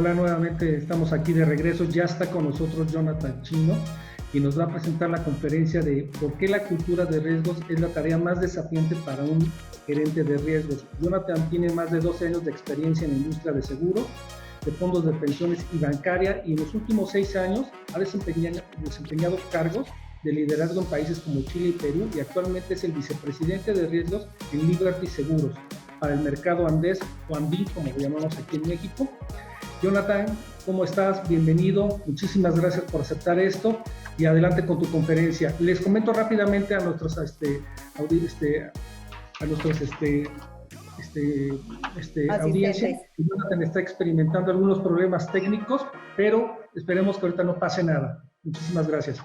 Hola, nuevamente estamos aquí de regreso. Ya está con nosotros Jonathan Chino y nos va a presentar la conferencia de por qué la cultura de riesgos es la tarea más desafiante para un gerente de riesgos. Jonathan tiene más de 12 años de experiencia en la industria de seguros, de fondos de pensiones y bancaria, y en los últimos 6 años ha desempeñado cargos de liderazgo en países como Chile y Perú, y actualmente es el vicepresidente de riesgos en Liberty Seguros para el mercado andés o andín, como lo llamamos aquí en México. Jonathan, ¿cómo estás? Bienvenido. Muchísimas gracias por aceptar esto y adelante con tu conferencia. Les comento rápidamente a nuestros audiencia que Jonathan está experimentando algunos problemas técnicos, pero esperemos que ahorita no pase nada. Muchísimas gracias.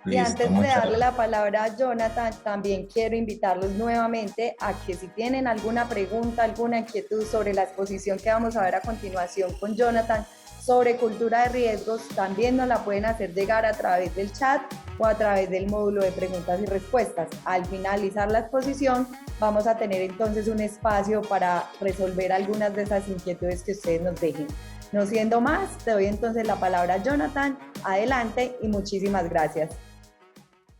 Y antes de darle la palabra a Jonathan, también quiero invitarlos nuevamente a que si tienen alguna pregunta, alguna inquietud sobre la exposición que vamos a ver a continuación con Jonathan sobre cultura de riesgos, también nos la pueden hacer llegar a través del chat o a través del módulo de preguntas y respuestas. Al finalizar la exposición, vamos a tener entonces un espacio para resolver algunas de esas inquietudes que ustedes nos dejen. No siendo más, te doy entonces la palabra a Jonathan. Adelante y muchísimas gracias.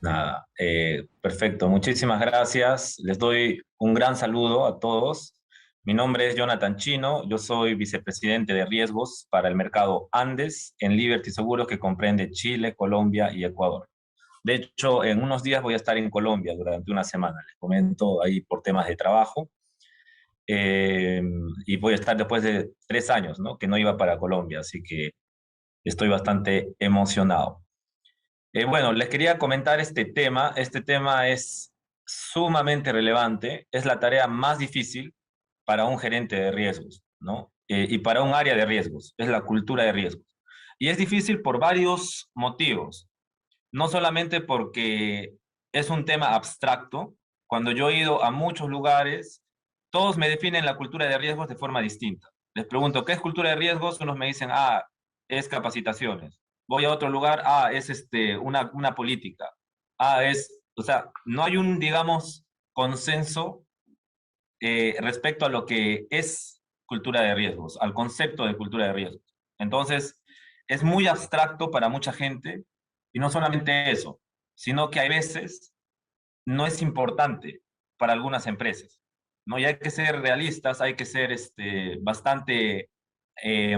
Nada, perfecto. Muchísimas gracias. Les doy un gran saludo a todos. Mi nombre es Jonathan Chino. Yo soy vicepresidente de riesgos para el mercado Andes en Liberty Seguros, que comprende Chile, Colombia y Ecuador. De hecho, en unos días voy a estar en Colombia durante una semana. Les comento ahí por temas de trabajo. Y voy a estar después de 3 años, ¿no? Que no iba para Colombia, así que estoy bastante emocionado. Bueno, les quería comentar este tema. Este tema es sumamente relevante. Es la tarea más difícil para un gerente de riesgos, ¿no? Y para un área de riesgos. Es la cultura de riesgos. Y es difícil por varios motivos. No solamente porque es un tema abstracto. Cuando yo he ido a muchos lugares, todos me definen la cultura de riesgos de forma distinta. Les pregunto, ¿qué es cultura de riesgos? Unos me dicen, es capacitaciones. Voy a otro lugar, es una política. O sea, no hay un, digamos, consenso respecto a lo que es cultura de riesgos, al concepto de cultura de riesgos. Entonces, es muy abstracto para mucha gente, y no solamente eso, sino que hay veces no es importante para algunas empresas, ¿no? Y hay que ser realistas, hay que ser bastante eh,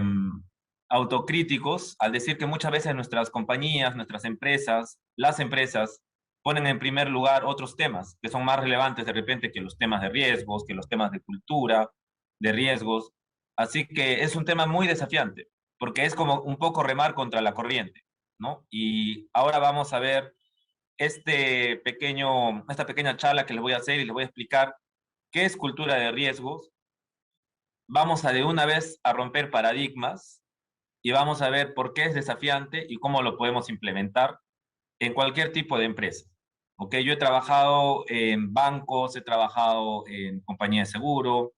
autocríticos al decir que muchas veces nuestras compañías, nuestras empresas, las empresas ponen en primer lugar otros temas que son más relevantes de repente que los temas de riesgos, que los temas de cultura, de riesgos. Así que es un tema muy desafiante, porque es como un poco remar contra la corriente, ¿no? Y ahora vamos a ver esta pequeña charla que les voy a hacer y les voy a explicar qué es cultura de riesgos. Vamos a de una vez a romper paradigmas y vamos a ver por qué es desafiante y cómo lo podemos implementar en cualquier tipo de empresa. ¿Ok? Yo he trabajado en bancos, he trabajado en compañía de seguro,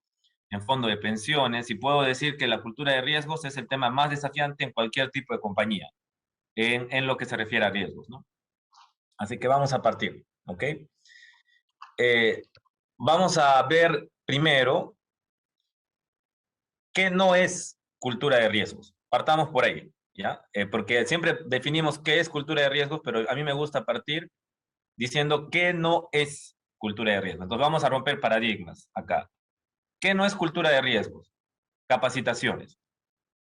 en fondo de pensiones, y puedo decir que la cultura de riesgos es el tema más desafiante en cualquier tipo de compañía, en lo que se refiere a riesgos, ¿no? Así que vamos a partir, ¿ok? Vamos a ver primero qué no es cultura de riesgos. Partamos por ahí, ¿ya? Porque siempre definimos qué es cultura de riesgos, pero a mí me gusta partir diciendo qué no es cultura de riesgos. Entonces vamos a romper paradigmas acá. ¿Qué no es cultura de riesgos? Capacitaciones.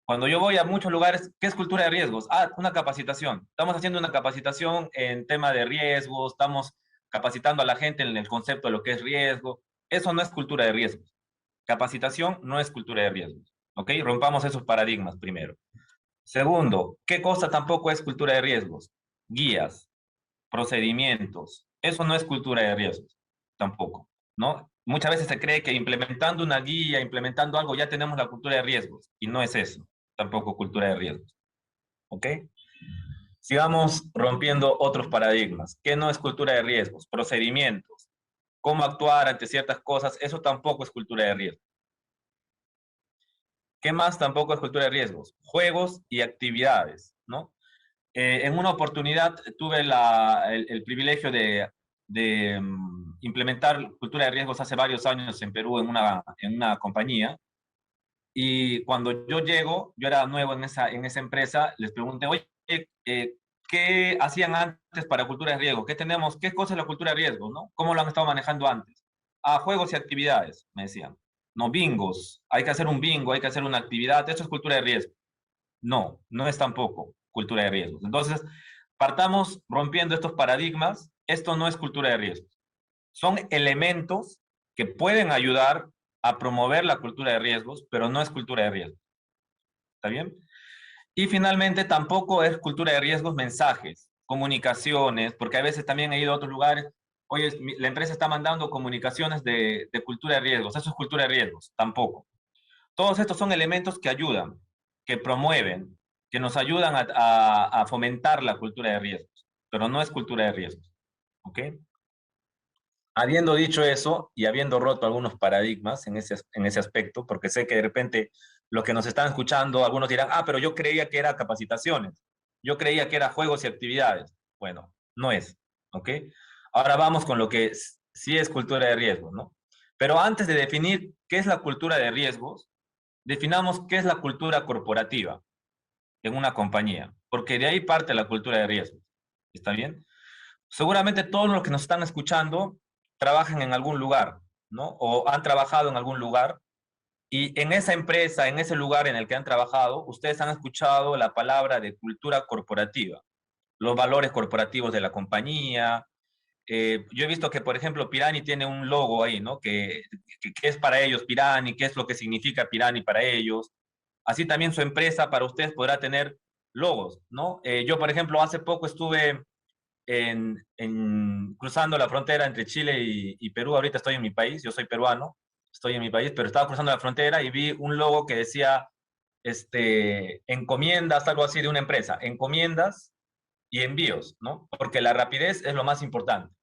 Cuando yo voy a muchos lugares, ¿qué es cultura de riesgos? Una capacitación. Estamos haciendo una capacitación en tema de riesgos, estamos capacitando a la gente en el concepto de lo que es riesgo. Eso no es cultura de riesgos. Capacitación no es cultura de riesgos. ¿Ok? Rompamos esos paradigmas primero. Segundo, ¿qué cosa tampoco es cultura de riesgos? Guías, procedimientos. Eso no es cultura de riesgos, tampoco, ¿no? Muchas veces se cree que implementando una guía, implementando algo, ya tenemos la cultura de riesgos, y no es eso, tampoco cultura de riesgos, ¿ok? Sigamos rompiendo otros paradigmas. ¿Qué no es cultura de riesgos? Procedimientos. Cómo actuar ante ciertas cosas, eso tampoco es cultura de riesgos. ¿Qué más tampoco es cultura de riesgos? Juegos y actividades, ¿no? En una oportunidad tuve el privilegio implementar cultura de riesgos hace varios años en Perú en una compañía, Y cuando yo llego, yo era nuevo en esa empresa, les pregunté, oye, ¿qué hacían antes para cultura de riesgo? ¿Qué tenemos? ¿Qué cosa es la cultura de riesgo? ¿No? ¿Cómo lo han estado manejando antes? Ah, juegos y actividades, me decían. No, bingos. Hay que hacer un bingo, hay que hacer una actividad. Esto es cultura de riesgo. No, no es tampoco cultura de riesgos. Entonces, partamos rompiendo estos paradigmas. Esto no es cultura de riesgos. Son elementos que pueden ayudar a promover la cultura de riesgos, pero no es cultura de riesgos. ¿Está bien? Y finalmente, tampoco es cultura de riesgos mensajes, comunicaciones, porque a veces también he ido a otros lugares. Oye, la empresa está mandando comunicaciones de cultura de riesgos. Eso es cultura de riesgos. Tampoco. Todos estos son elementos que ayudan, que promueven, que nos ayudan a fomentar la cultura de riesgos, pero no es cultura de riesgos. ¿Ok? Habiendo dicho eso y habiendo roto algunos paradigmas en ese aspecto, porque sé que de repente los que nos están escuchando, algunos dirán, ah, pero yo creía que era capacitaciones, yo creía que era juegos y actividades. Bueno, no es, ¿ok? Ahora vamos con lo que sí es cultura de riesgos, ¿no? Pero antes de definir qué es la cultura de riesgos, definamos qué es la cultura corporativa en una compañía, porque de ahí parte la cultura de riesgos. ¿Está bien? Seguramente todos los que nos están escuchando trabajan en algún lugar, ¿no? O han trabajado en algún lugar y en esa empresa, en ese lugar en el que han trabajado, ustedes han escuchado la palabra de cultura corporativa, los valores corporativos de la compañía. Yo he visto que, por ejemplo, Pirani tiene un logo ahí, ¿no? Que es para ellos Pirani, qué es lo que significa Pirani para ellos. Así también su empresa para ustedes podrá tener logos, ¿no? Yo, por ejemplo, hace poco estuve cruzando la frontera entre Chile y Perú. Ahorita estoy en mi país, yo soy peruano, estoy en mi país, pero estaba cruzando la frontera y vi un logo que decía encomiendas, algo así de una empresa, encomiendas y envíos, ¿no? Porque la rapidez es lo más importante.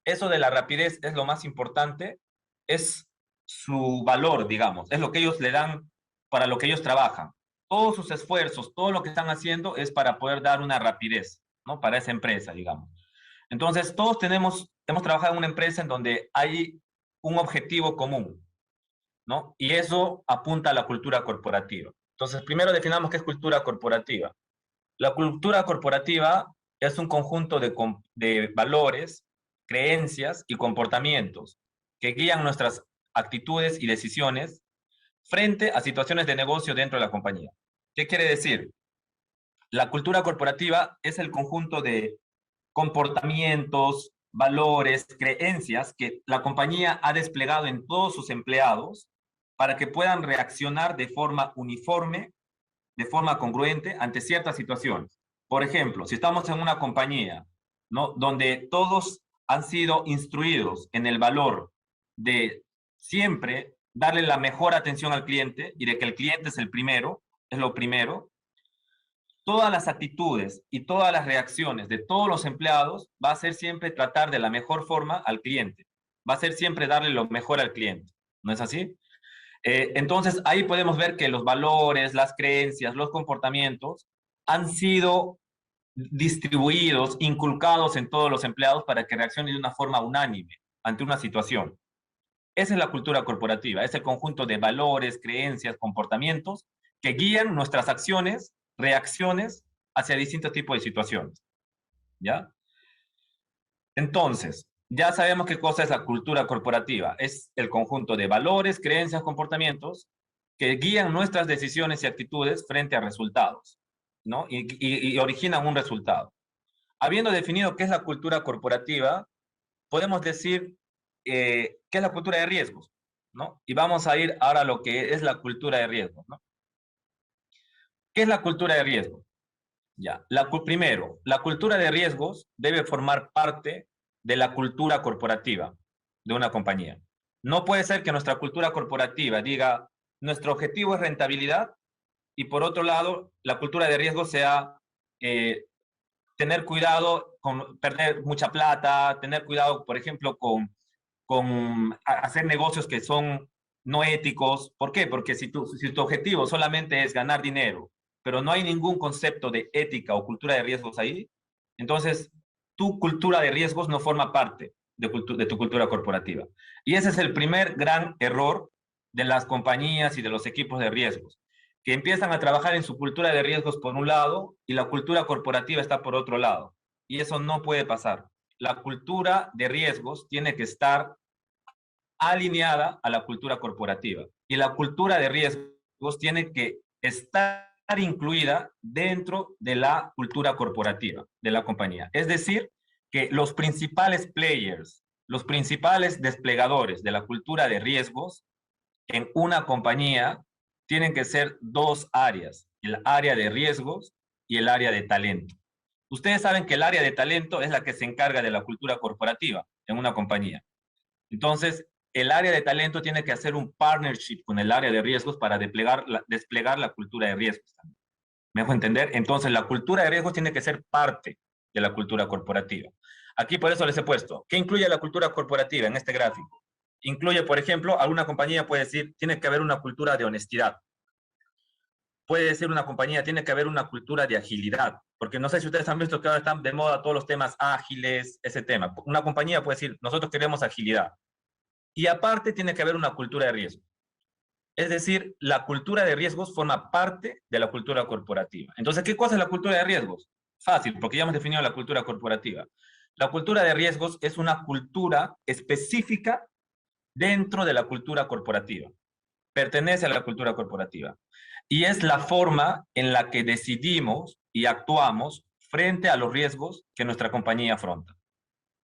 Eso de la rapidez es lo más importante, es su valor, digamos, es lo que ellos le dan para lo que ellos trabajan. Todos sus esfuerzos, todo lo que están haciendo es para poder dar una rapidez, ¿no? Para esa empresa, digamos. Entonces, todos hemos trabajado en una empresa en donde hay un objetivo común, ¿no? Y eso apunta a la cultura corporativa. Entonces, primero definamos qué es cultura corporativa. La cultura corporativa es un conjunto de valores, creencias y comportamientos que guían nuestras actitudes y decisiones frente a situaciones de negocio dentro de la compañía. ¿Qué quiere decir? La cultura corporativa es el conjunto de comportamientos, valores, creencias que la compañía ha desplegado en todos sus empleados para que puedan reaccionar de forma uniforme, de forma congruente ante ciertas situaciones. Por ejemplo, si estamos en una compañía, ¿no? Donde todos han sido instruidos en el valor de siempre darle la mejor atención al cliente y de que el cliente es el primero, es lo primero, todas las actitudes y todas las reacciones de todos los empleados va a ser siempre tratar de la mejor forma al cliente, va a ser siempre darle lo mejor al cliente, ¿no es así? Entonces ahí podemos ver que los valores, las creencias, los comportamientos han sido distribuidos, inculcados en todos los empleados para que reaccionen de una forma unánime ante una situación. Esa es la cultura corporativa, es el conjunto de valores, creencias, comportamientos que guían nuestras acciones, reacciones hacia distintos tipos de situaciones. ¿Ya? Entonces, ya sabemos qué cosa es la cultura corporativa. Es el conjunto de valores, creencias, comportamientos que guían nuestras decisiones y actitudes frente a resultados, ¿no? Y originan un resultado. Habiendo definido qué es la cultura corporativa, podemos decir qué es la cultura de riesgos, ¿no? Y vamos a ir ahora a lo que es la cultura de riesgos, ¿no? ¿Qué es la cultura de riesgos? Ya, primero, la cultura de riesgos debe formar parte de la cultura corporativa de una compañía. No puede ser que nuestra cultura corporativa diga, nuestro objetivo es rentabilidad y por otro lado, la cultura de riesgo sea tener cuidado con perder mucha plata, tener cuidado, por ejemplo, con hacer negocios que son no éticos. ¿Por qué? Porque si tu objetivo solamente es ganar dinero, pero no hay ningún concepto de ética o cultura de riesgos ahí, entonces tu cultura de riesgos no forma parte de tu cultura corporativa. Y ese es el primer gran error de las compañías y de los equipos de riesgos, que empiezan a trabajar en su cultura de riesgos por un lado y la cultura corporativa está por otro lado. Y eso no puede pasar. La cultura de riesgos tiene que estar alineada a la cultura corporativa. Y la cultura de riesgos tiene que estar incluida dentro de la cultura corporativa de la compañía. Es decir, que los principales players, los principales desplegadores de la cultura de riesgos en una compañía tienen que ser dos áreas, el área de riesgos y el área de talento. Ustedes saben que el área de talento es la que se encarga de la cultura corporativa en una compañía. Entonces, el área de talento tiene que hacer un partnership con el área de riesgos para desplegar la cultura de riesgos. ¿Me dejo entender? Entonces, la cultura de riesgos tiene que ser parte de la cultura corporativa. Aquí por eso les he puesto, ¿qué incluye la cultura corporativa en este gráfico? Incluye, por ejemplo, alguna compañía puede decir, tiene que haber una cultura de honestidad. Puede decir una compañía, tiene que haber una cultura de agilidad. Porque no sé si ustedes han visto que ahora están de moda todos los temas ágiles, ese tema. Una compañía puede decir, nosotros queremos agilidad. Y aparte tiene que haber una cultura de riesgo. Es decir, la cultura de riesgos forma parte de la cultura corporativa. Entonces, ¿qué cosa es la cultura de riesgos? Fácil, porque ya hemos definido la cultura corporativa. La cultura de riesgos es una cultura específica dentro de la cultura corporativa. Pertenece a la cultura corporativa. Y es la forma en la que decidimos y actuamos frente a los riesgos que nuestra compañía afronta.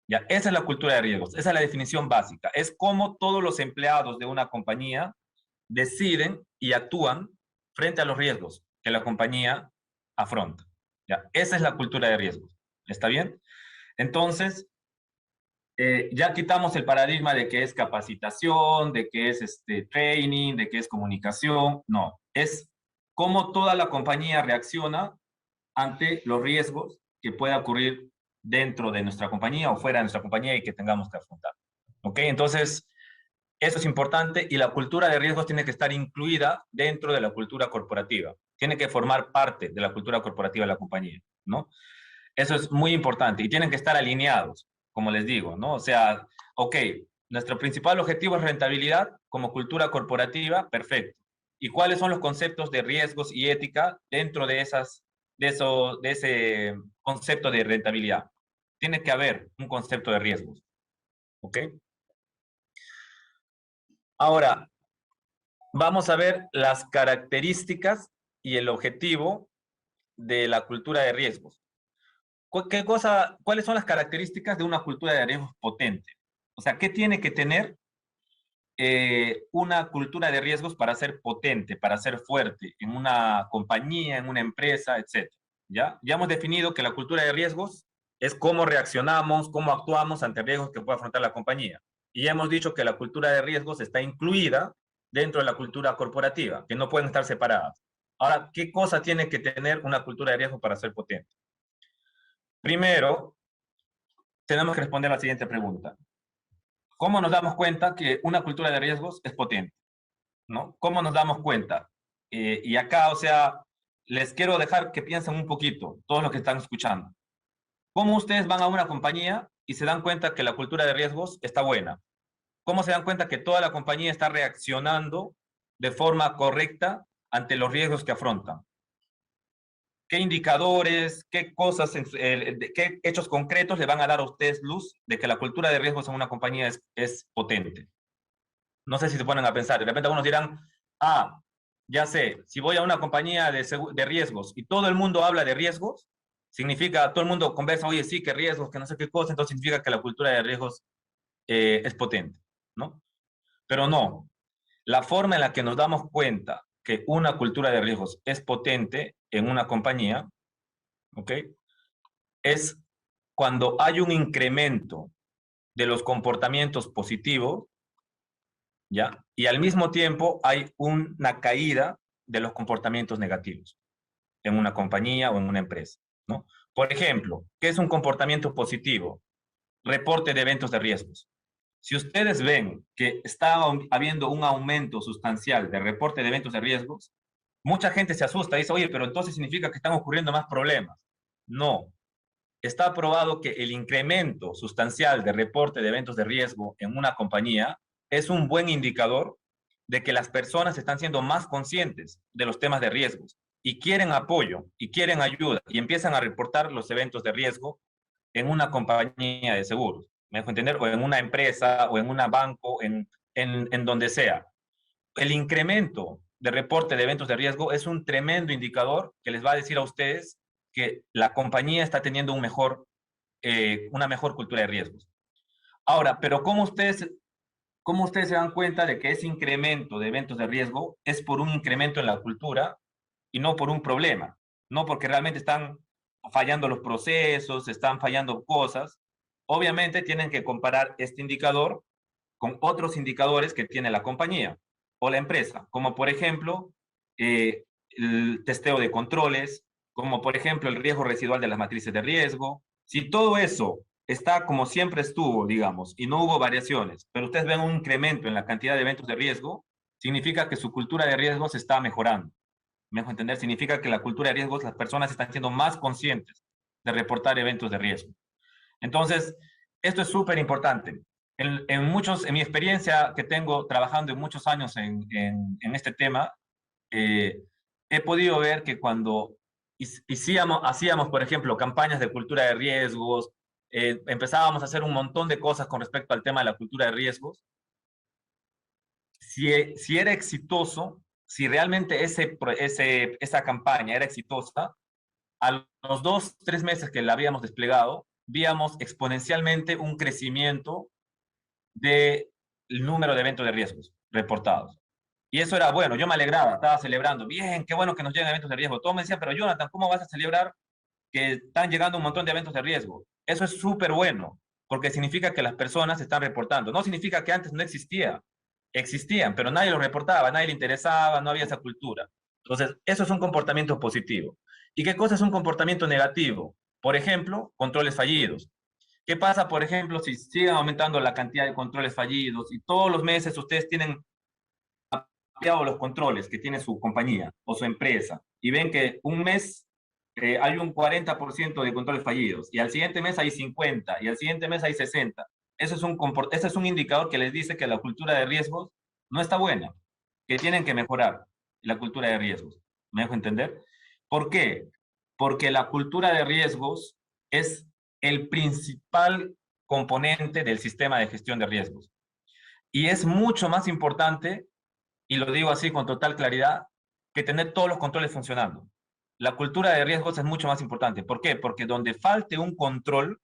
Ya, esa es la cultura de riesgos, esa es la definición básica. Es cómo todos los empleados de una compañía deciden y actúan frente a los riesgos que la compañía afronta. Ya, esa es la cultura de riesgos. ¿Está bien? Entonces, ya quitamos el paradigma de que es capacitación, de que es training, de que es comunicación. No, es cómo toda la compañía reacciona ante los riesgos que pueda ocurrir dentro de nuestra compañía o fuera de nuestra compañía y que tengamos que afrontar. ¿Ok? Entonces, eso es importante y la cultura de riesgos tiene que estar incluida dentro de la cultura corporativa. Tiene que formar parte de la cultura corporativa de la compañía, ¿no? Eso es muy importante y tienen que estar alineados, como les digo, ¿no? O sea, ok, nuestro principal objetivo es rentabilidad como cultura corporativa, perfecto. ¿Y cuáles son los conceptos de riesgos y ética dentro de ese concepto de rentabilidad? Tiene que haber un concepto de riesgos, ¿ok? Ahora, vamos a ver las características y el objetivo de la cultura de riesgos. ¿Cuáles son las características de una cultura de riesgos potente? O sea, ¿qué tiene que tener una cultura de riesgos para ser potente, para ser fuerte en una compañía, en una empresa, etcétera? ¿Ya? Ya hemos definido que la cultura de riesgos es cómo reaccionamos, cómo actuamos ante riesgos que puede afrontar la compañía. Y ya hemos dicho que la cultura de riesgos está incluida dentro de la cultura corporativa, que no pueden estar separadas. Ahora, ¿qué cosa tiene que tener una cultura de riesgo para ser potente? Primero, tenemos que responder a la siguiente pregunta. ¿Cómo nos damos cuenta que una cultura de riesgos es potente? ¿No? ¿Cómo nos damos cuenta? Y acá, o sea, les quiero dejar que piensen un poquito, todos los que están escuchando. ¿Cómo ustedes van a una compañía y se dan cuenta que la cultura de riesgos está buena? ¿Cómo se dan cuenta que toda la compañía está reaccionando de forma correcta ante los riesgos que afrontan? ¿Qué indicadores, qué cosas, qué hechos concretos le van a dar a ustedes luz de que la cultura de riesgos en una compañía es potente? No sé si se ponen a pensar. De repente algunos dirán, ya sé, si voy a una compañía de riesgos y todo el mundo habla de riesgos, significa, todo el mundo conversa, oye, sí, que riesgos, que no sé qué cosa, entonces significa que la cultura de riesgos es potente, ¿no? Pero no. La forma en la que nos damos cuenta que una cultura de riesgos es potente en una compañía, ¿ok? Es cuando hay un incremento de los comportamientos positivos, ¿ya? Y al mismo tiempo hay una caída de los comportamientos negativos en una compañía o en una empresa, ¿no? Por ejemplo, ¿qué es un comportamiento positivo? Reporte de eventos de riesgos. Si ustedes ven que está habiendo un aumento sustancial de reporte de eventos de riesgos, mucha gente se asusta y dice, oye, pero entonces significa que están ocurriendo más problemas. No. Está probado que el incremento sustancial de reporte de eventos de riesgo en una compañía es un buen indicador de que las personas están siendo más conscientes de los temas de riesgos y quieren apoyo y quieren ayuda y empiezan a reportar los eventos de riesgo en una compañía de seguros, ¿me dejo entender? O en una empresa o en un banco, en donde sea. El incremento de reporte de eventos de riesgo es un tremendo indicador que les va a decir a ustedes que la compañía está teniendo una mejor cultura de riesgos. Ahora, pero ¿cómo ustedes se dan cuenta de que ese incremento de eventos de riesgo es por un incremento en la cultura y no por un problema? No porque realmente están fallando los procesos, están fallando cosas. Obviamente tienen que comparar este indicador con otros indicadores que tiene la compañía o la empresa, como por ejemplo el testeo de controles, como por ejemplo el riesgo residual de las matrices de riesgo. Si todo eso está como siempre estuvo, digamos, y no hubo variaciones, pero ustedes ven un incremento en la cantidad de eventos de riesgo, significa que su cultura de riesgos está mejorando. ¿Me dejo entender? Significa que la cultura de riesgos, las personas están siendo más conscientes de reportar eventos de riesgo. Entonces, esto es súper importante. En mi experiencia que tengo trabajando en muchos años en este tema, he podido ver que cuando hacíamos, por ejemplo, campañas de cultura de riesgos, empezábamos a hacer un montón de cosas con respecto al tema de la cultura de riesgos, si era exitoso, si realmente esa campaña era exitosa, a los 2, 3 meses que la habíamos desplegado, víamos exponencialmente un crecimiento del número de eventos de riesgos reportados. Y eso era bueno, yo me alegraba, estaba celebrando, bien, qué bueno que nos llegan eventos de riesgo. Todos me decían, pero Jonathan, ¿cómo vas a celebrar que están llegando un montón de eventos de riesgo? Eso es súper bueno, porque significa que las personas están reportando. No significa que antes no existían, pero nadie los reportaba, nadie le interesaba, no había esa cultura. Entonces, eso es un comportamiento positivo. ¿Y qué cosa es un comportamiento negativo? Por ejemplo, controles fallidos. ¿Qué pasa, por ejemplo, si siguen aumentando la cantidad de controles fallidos y todos los meses ustedes tienen ampliado los controles que tiene su compañía o su empresa y ven que un mes hay un 40% de controles fallidos y al siguiente mes hay 50 y al siguiente mes hay 60? Ese es un indicador que les dice que la cultura de riesgos no está buena, que tienen que mejorar la cultura de riesgos. ¿Me dejo entender? ¿Por qué? Porque la cultura de riesgos es el principal componente del sistema de gestión de riesgos. Y es mucho más importante, y lo digo así con total claridad, que tener todos los controles funcionando. La cultura de riesgos es mucho más importante. ¿Por qué? Porque donde falte un control,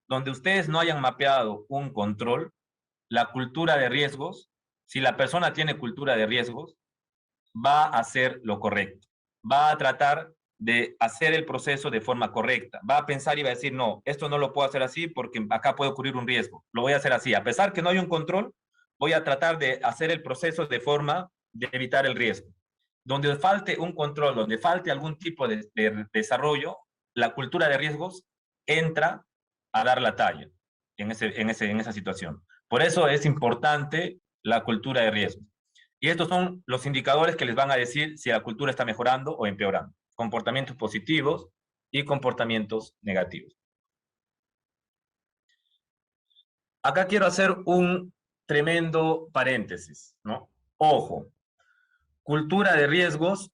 donde ustedes no hayan mapeado un control, la cultura de riesgos, si la persona tiene cultura de riesgos, va a hacer lo correcto. Va a tratar de hacer el proceso de forma correcta. Va a pensar y va a decir, no, esto no lo puedo hacer así porque acá puede ocurrir un riesgo. Lo voy a hacer así. A pesar que no hay un control, voy a tratar de hacer el proceso de forma de evitar el riesgo. Donde falte un control, donde falte algún tipo de desarrollo, la cultura de riesgos entra a dar la talla en esa situación. Por eso es importante la cultura de riesgos. Y estos son los indicadores que les van a decir si la cultura está mejorando o empeorando. Comportamientos positivos y comportamientos negativos. Acá quiero hacer un tremendo paréntesis, ¿no? Ojo, cultura de riesgos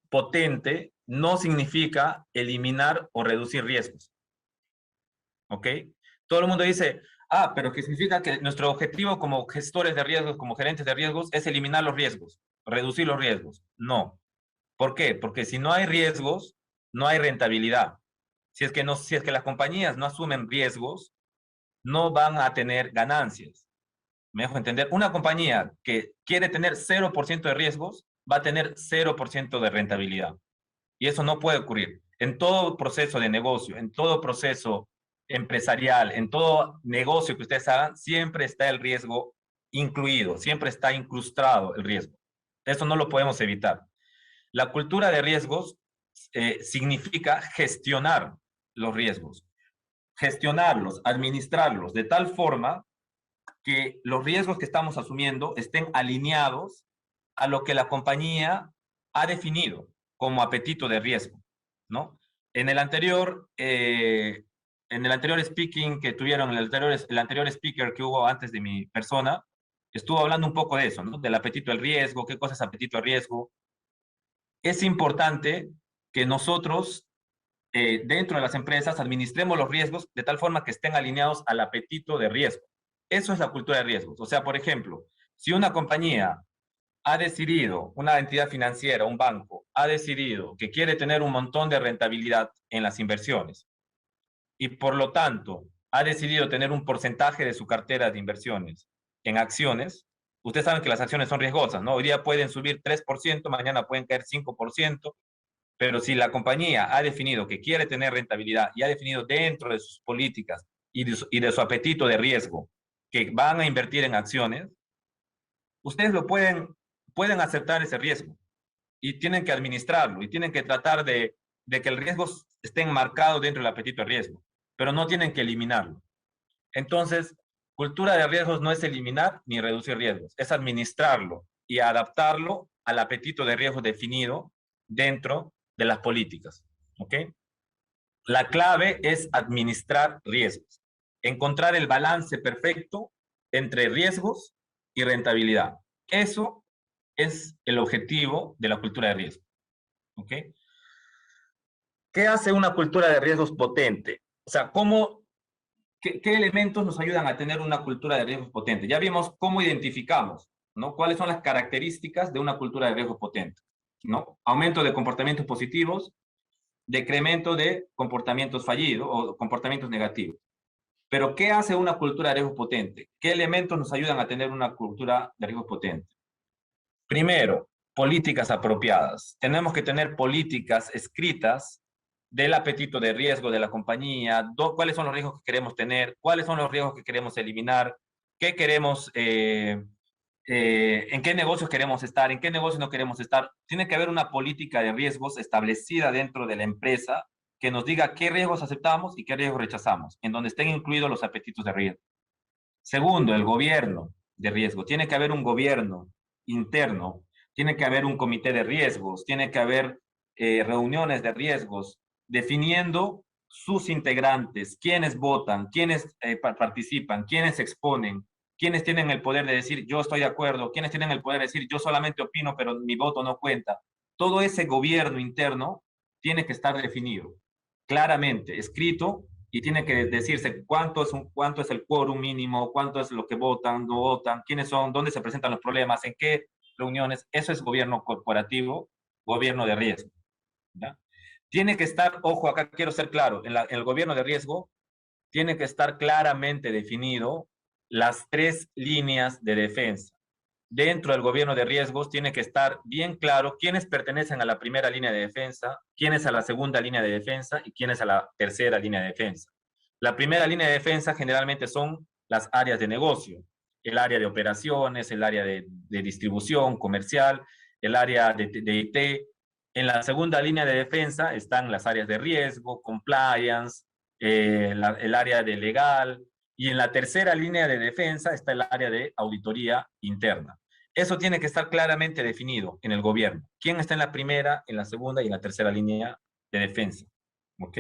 potente no significa eliminar o reducir riesgos. ¿Ok? Todo el mundo dice, pero que significa que nuestro objetivo como gestores de riesgos, como gerentes de riesgos, es eliminar los riesgos, reducir los riesgos. No. ¿Por qué? Porque si no hay riesgos, no hay rentabilidad. Si es que las compañías no asumen riesgos, no van a tener ganancias. ¿Me dejo entender? Una compañía que quiere tener 0% de riesgos va a tener 0% de rentabilidad. Y eso no puede ocurrir. En todo proceso de negocio, en todo proceso empresarial, en todo negocio que ustedes hagan, siempre está el riesgo incluido, siempre está incrustado el riesgo. Eso no lo podemos evitar. La cultura de riesgos significa gestionar los riesgos, gestionarlos, administrarlos, de tal forma que los riesgos que estamos asumiendo estén alineados a lo que la compañía ha definido como apetito de riesgo, ¿no? En el anterior speaking que tuvieron, el anterior speaker que hubo antes de mi persona, estuvo hablando un poco de eso, ¿no? Del apetito al riesgo, qué cosa es apetito al riesgo. Es importante que nosotros, dentro de las empresas, administremos los riesgos de tal forma que estén alineados al apetito de riesgo. Eso es la cultura de riesgos. O sea, por ejemplo, si una compañía ha decidido, una entidad financiera, un banco, ha decidido que quiere tener un montón de rentabilidad en las inversiones y por lo tanto ha decidido tener un porcentaje de su cartera de inversiones en acciones, ustedes saben que las acciones son riesgosas, ¿no? Hoy día pueden subir 3%, mañana pueden caer 5%, pero si la compañía ha definido que quiere tener rentabilidad y ha definido dentro de sus políticas y de su apetito de riesgo que van a invertir en acciones, ustedes pueden aceptar ese riesgo y tienen que administrarlo y tienen que tratar de que el riesgo esté enmarcado dentro del apetito de riesgo, pero no tienen que eliminarlo. Entonces, cultura de riesgos no es eliminar ni reducir riesgos, es administrarlo y adaptarlo al apetito de riesgo definido dentro de las políticas. ¿Ok? La clave es administrar riesgos, encontrar el balance perfecto entre riesgos y rentabilidad. Eso es el objetivo de la cultura de riesgo. ¿Ok? ¿Qué hace una cultura de riesgos potente? O sea, ¿qué elementos nos ayudan a tener una cultura de riesgos potente? Ya vimos cómo identificamos, ¿no? ¿Cuáles son las características de una cultura de riesgos potente? ¿No? Aumento de comportamientos positivos, decremento de comportamientos fallidos o comportamientos negativos. Pero, ¿qué hace una cultura de riesgos potente? ¿Qué elementos nos ayudan a tener una cultura de riesgos potente? Primero, políticas apropiadas. Tenemos que tener políticas escritas del apetito de riesgo de la compañía, cuáles son los riesgos que queremos tener, cuáles son los riesgos que queremos eliminar, qué queremos, en qué negocios queremos estar, en qué negocios no queremos estar. Tiene que haber una política de riesgos establecida dentro de la empresa que nos diga qué riesgos aceptamos y qué riesgos rechazamos, en donde estén incluidos los apetitos de riesgo. Segundo, el gobierno de riesgo. Tiene que haber un gobierno interno, tiene que haber un comité de riesgos, tiene que haber reuniones de riesgos, definiendo sus integrantes, quiénes votan, quiénes participan, quiénes exponen, quiénes tienen el poder de decir yo estoy de acuerdo, quiénes tienen el poder de decir yo solamente opino pero mi voto no cuenta. Todo ese gobierno interno tiene que estar definido, claramente, escrito, y tiene que decirse cuánto es el quórum mínimo, cuánto es lo que votan, no votan, quiénes son, dónde se presentan los problemas, en qué reuniones. Eso es gobierno corporativo, gobierno de riesgo. ¿Ya? Tiene que estar, ojo, acá quiero ser claro, en el gobierno de riesgo tiene que estar claramente definido las 3 líneas de defensa. Dentro del gobierno de riesgos tiene que estar bien claro quiénes pertenecen a la primera línea de defensa, quiénes a la segunda línea de defensa y quiénes a la tercera línea de defensa. La primera línea de defensa generalmente son las áreas de negocio, el área de operaciones, el área de distribución comercial, el área de IT. En la segunda línea de defensa están las áreas de riesgo, compliance, el área de legal, y en la tercera línea de defensa está el área de auditoría interna. Eso tiene que estar claramente definido en el gobierno. ¿Quién está en la primera, en la segunda y en la tercera línea de defensa? ¿Ok?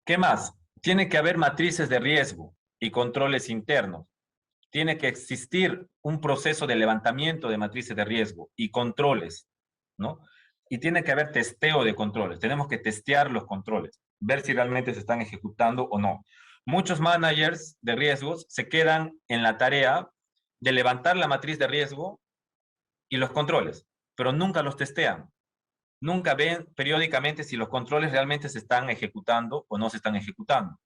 ¿Qué más? Tiene que haber matrices de riesgo y controles internos. Tiene que existir un proceso de levantamiento de matrices de riesgo y controles, ¿no? Y tiene que haber testeo de controles. Tenemos que testear los controles, ver si realmente se están ejecutando o no. Muchos managers de riesgos se quedan en la tarea de levantar la matriz de riesgo y los controles, pero nunca los testean. Nunca ven periódicamente si los controles realmente se están ejecutando o no se están ejecutando.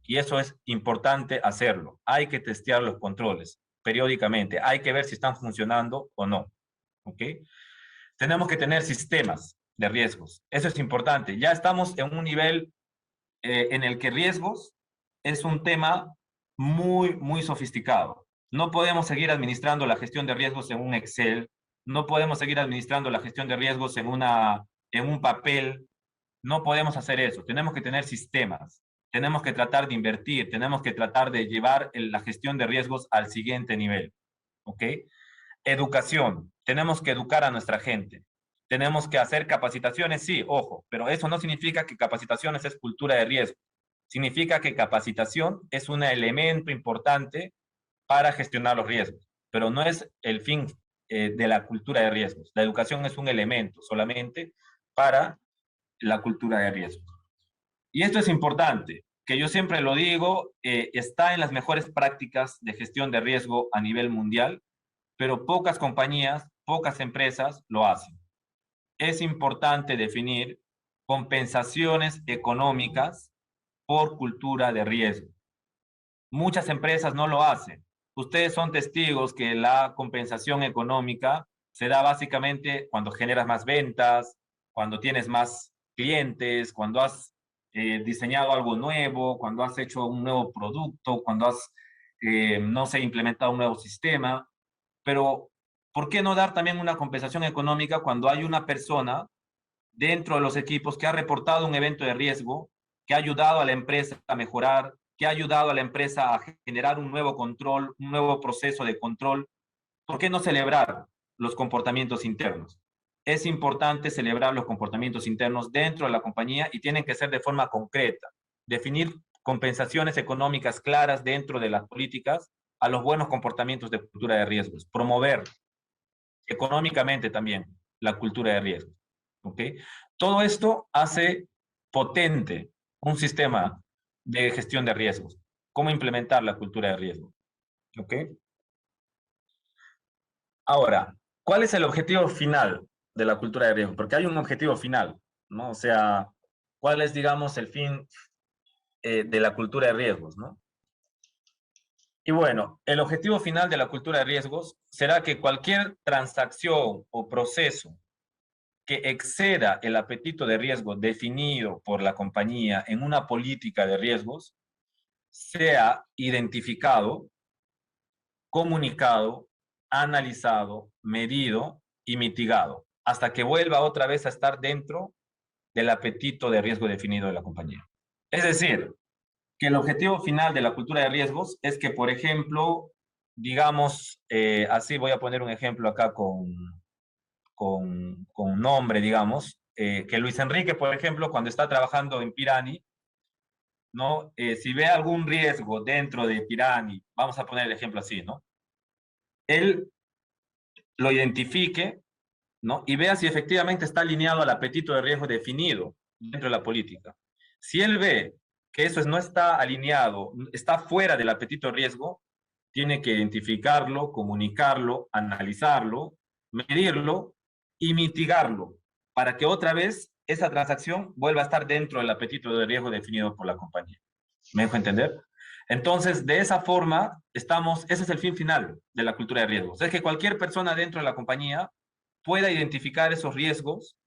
Y eso es importante hacerlo. Hay que testear los controles periódicamente. Hay que ver si están funcionando o no. ¿Ok? Tenemos que tener sistemas de riesgos. Eso es importante. Ya estamos en un nivel en el que riesgos es un tema muy, muy sofisticado. No podemos seguir administrando la gestión de riesgos en un Excel. No podemos seguir administrando la gestión de riesgos en un papel. No podemos hacer eso. Tenemos que tener sistemas. Tenemos que tratar de invertir. Tenemos que tratar de llevar la gestión de riesgos al siguiente nivel. ¿Ok? Educación. Tenemos que educar a nuestra gente. Tenemos que hacer capacitaciones, sí, ojo, pero eso no significa que capacitaciones es cultura de riesgo. Significa que capacitación es un elemento importante para gestionar los riesgos, pero no es el fin de la cultura de riesgos. La educación es un elemento solamente para la cultura de riesgos. Y esto es importante, que yo siempre lo digo, está en las mejores prácticas de gestión de riesgo a nivel mundial, pero pocas compañías, pocas empresas lo hacen. Es importante definir compensaciones económicas por cultura de riesgo. Muchas empresas no lo hacen. Ustedes son testigos que la compensación económica se da básicamente cuando generas más ventas, cuando tienes más clientes, cuando has diseñado algo nuevo, cuando has hecho un nuevo producto, cuando has, no sé, implementado un nuevo sistema. Pero, ¿por qué no dar también una compensación económica cuando hay una persona dentro de los equipos que ha reportado un evento de riesgo, que ha ayudado a la empresa a mejorar, que ha ayudado a la empresa a generar un nuevo control, un nuevo proceso de control? ¿Por qué no celebrar los comportamientos internos? Es importante celebrar los comportamientos internos dentro de la compañía y tienen que ser de forma concreta. Definir compensaciones económicas claras dentro de las políticas a los buenos comportamientos de cultura de riesgos. Promover económicamente también la cultura de riesgos. ¿Ok? Todo esto hace potente un sistema de gestión de riesgos. ¿Cómo implementar la cultura de riesgo? ¿Ok? Ahora, ¿cuál es el objetivo final de la cultura de riesgo? Porque hay un objetivo final, ¿no? O sea, ¿cuál es, digamos, el fin de la cultura de riesgos, ¿no? Y bueno, el objetivo final de la cultura de riesgos será que cualquier transacción o proceso que exceda el apetito de riesgo definido por la compañía en una política de riesgos sea identificado, comunicado, analizado, medido y mitigado, hasta que vuelva otra vez a estar dentro del apetito de riesgo definido de la compañía. Es decir, que el objetivo final de la cultura de riesgos es que, por ejemplo, digamos, así voy a poner un ejemplo acá con nombre, digamos, que Luis Enrique, por ejemplo, cuando está trabajando en Pirani, ¿no? Si ve algún riesgo dentro de Pirani, vamos a poner el ejemplo así, ¿no? Él lo identifique, ¿no? Y vea si efectivamente está alineado al apetito de riesgo definido dentro de la política. Si él ve que eso no está alineado, está fuera del apetito de riesgo, tiene que identificarlo, comunicarlo, analizarlo, medirlo y mitigarlo para que otra vez esa transacción vuelva a estar dentro del apetito de riesgo definido por la compañía. ¿Me dejo entender? Entonces, de esa forma, ese es el fin final de la cultura de riesgos. Es que cualquier persona dentro de la compañía pueda identificar esos riesgos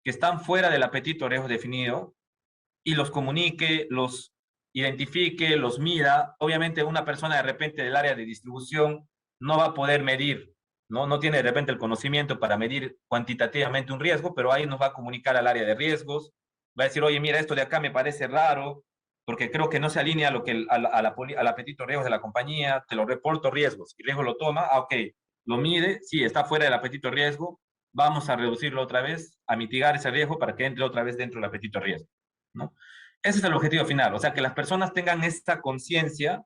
que están fuera del apetito de riesgo definido y los comunique, los identifique, los mida. Obviamente una persona de repente del área de distribución no va a poder medir, no tiene de repente el conocimiento para medir cuantitativamente un riesgo, pero ahí nos va a comunicar al área de riesgos, va a decir, oye, mira, esto de acá me parece raro, porque creo que no se alinea a lo que al apetito de riesgos de la compañía, te lo reporto riesgos, y riesgo lo toma, ok, lo mide, sí, está fuera del apetito de riesgo, vamos a reducirlo otra vez, a mitigar ese riesgo para que entre otra vez dentro del apetito de riesgo, ¿no? Ese es el objetivo final, o sea, que las personas tengan esta conciencia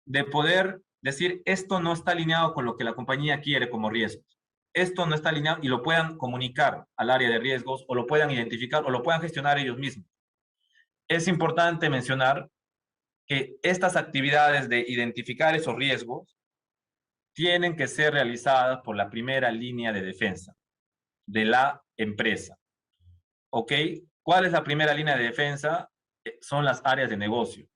de poder decir, esto no está alineado con lo que la compañía quiere como riesgos, esto no está alineado y lo puedan comunicar al área de riesgos o lo puedan identificar o lo puedan gestionar ellos mismos. Es importante mencionar que estas actividades de identificar esos riesgos tienen que ser realizadas por la primera línea de defensa de la empresa. ¿Ok? ¿Cuál es la primera línea de defensa? Son las áreas de negocio.